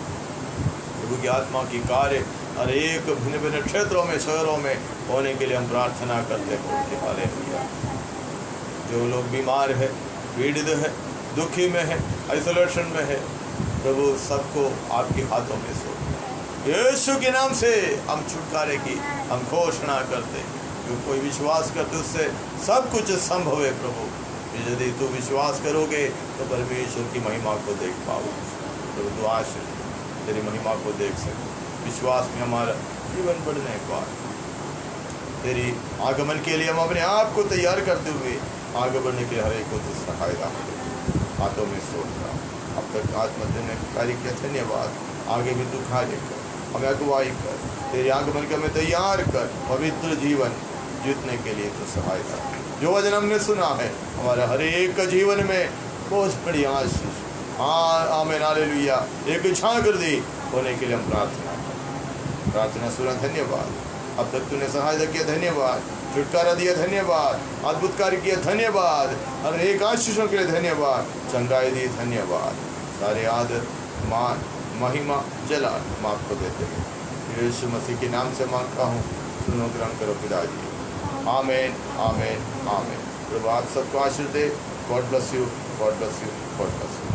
प्रभु की आत्मा की कार्य हर एक भिन्न भिन्न क्षेत्रों में, शहरों में होने के लिए हम प्रार्थना करते हैं। हालेलुया। जो लोग बीमार है, पीड़ित है, दुखी में है, आइसोलेशन में है, प्रभु सबको आपके हाथों में सौंप यीशु के नाम से हम छुटकारे की हम घोषणा करते। जो कोई विश्वास करते उससे सब कुछ संभव है प्रभु। यदि तू विश्वास करोगे तो परमेश्वर की महिमा को देख पाओगे प्रभु। तू आशीष तेरी महिमा को देख सके। विश्वास में हमारा जीवन बढ़ने पाए। तेरी आगमन के लिए हम अपने आप को तैयार करते हुए आगे बढ़ने के लिए हर एक को तो सहायता हाथों में सोच रहा अब तक आज मध्य ने कार्य किया, धन्यवाद। आगे भी तू कार्य कर, हमें अगुवाई कर, तेरे आगमन के हमें तैयार कर, पवित्र जीवन जीतने के लिए तो सहायता। जो वचन हमने सुना है हमारे हर एक का जीवन में बहुत बड़ी आशीष, हाँ आमीन हालेलुया, एक छाकर दी होने के लिए हम प्रार्थना सुना। धन्यवाद, अब तक तूने सहायता किया, धन्यवाद। छुटकारा दिया, धन्यवाद। अद्भुत कार्य किया, धन्यवाद। हर एक आशीषों के लिए धन्यवाद। चंगाई दी, धन्यवाद। सारे आदर मान महिमा जलाल हम आपको देते हैं, यीशु मसीह के नाम से मांगता हूँ, सुनो ग्रहण करो पिताजी। आमीन आमीन आमीन। प्रभु आप सबको आशीष दे। God bless you, God bless you, God bless you.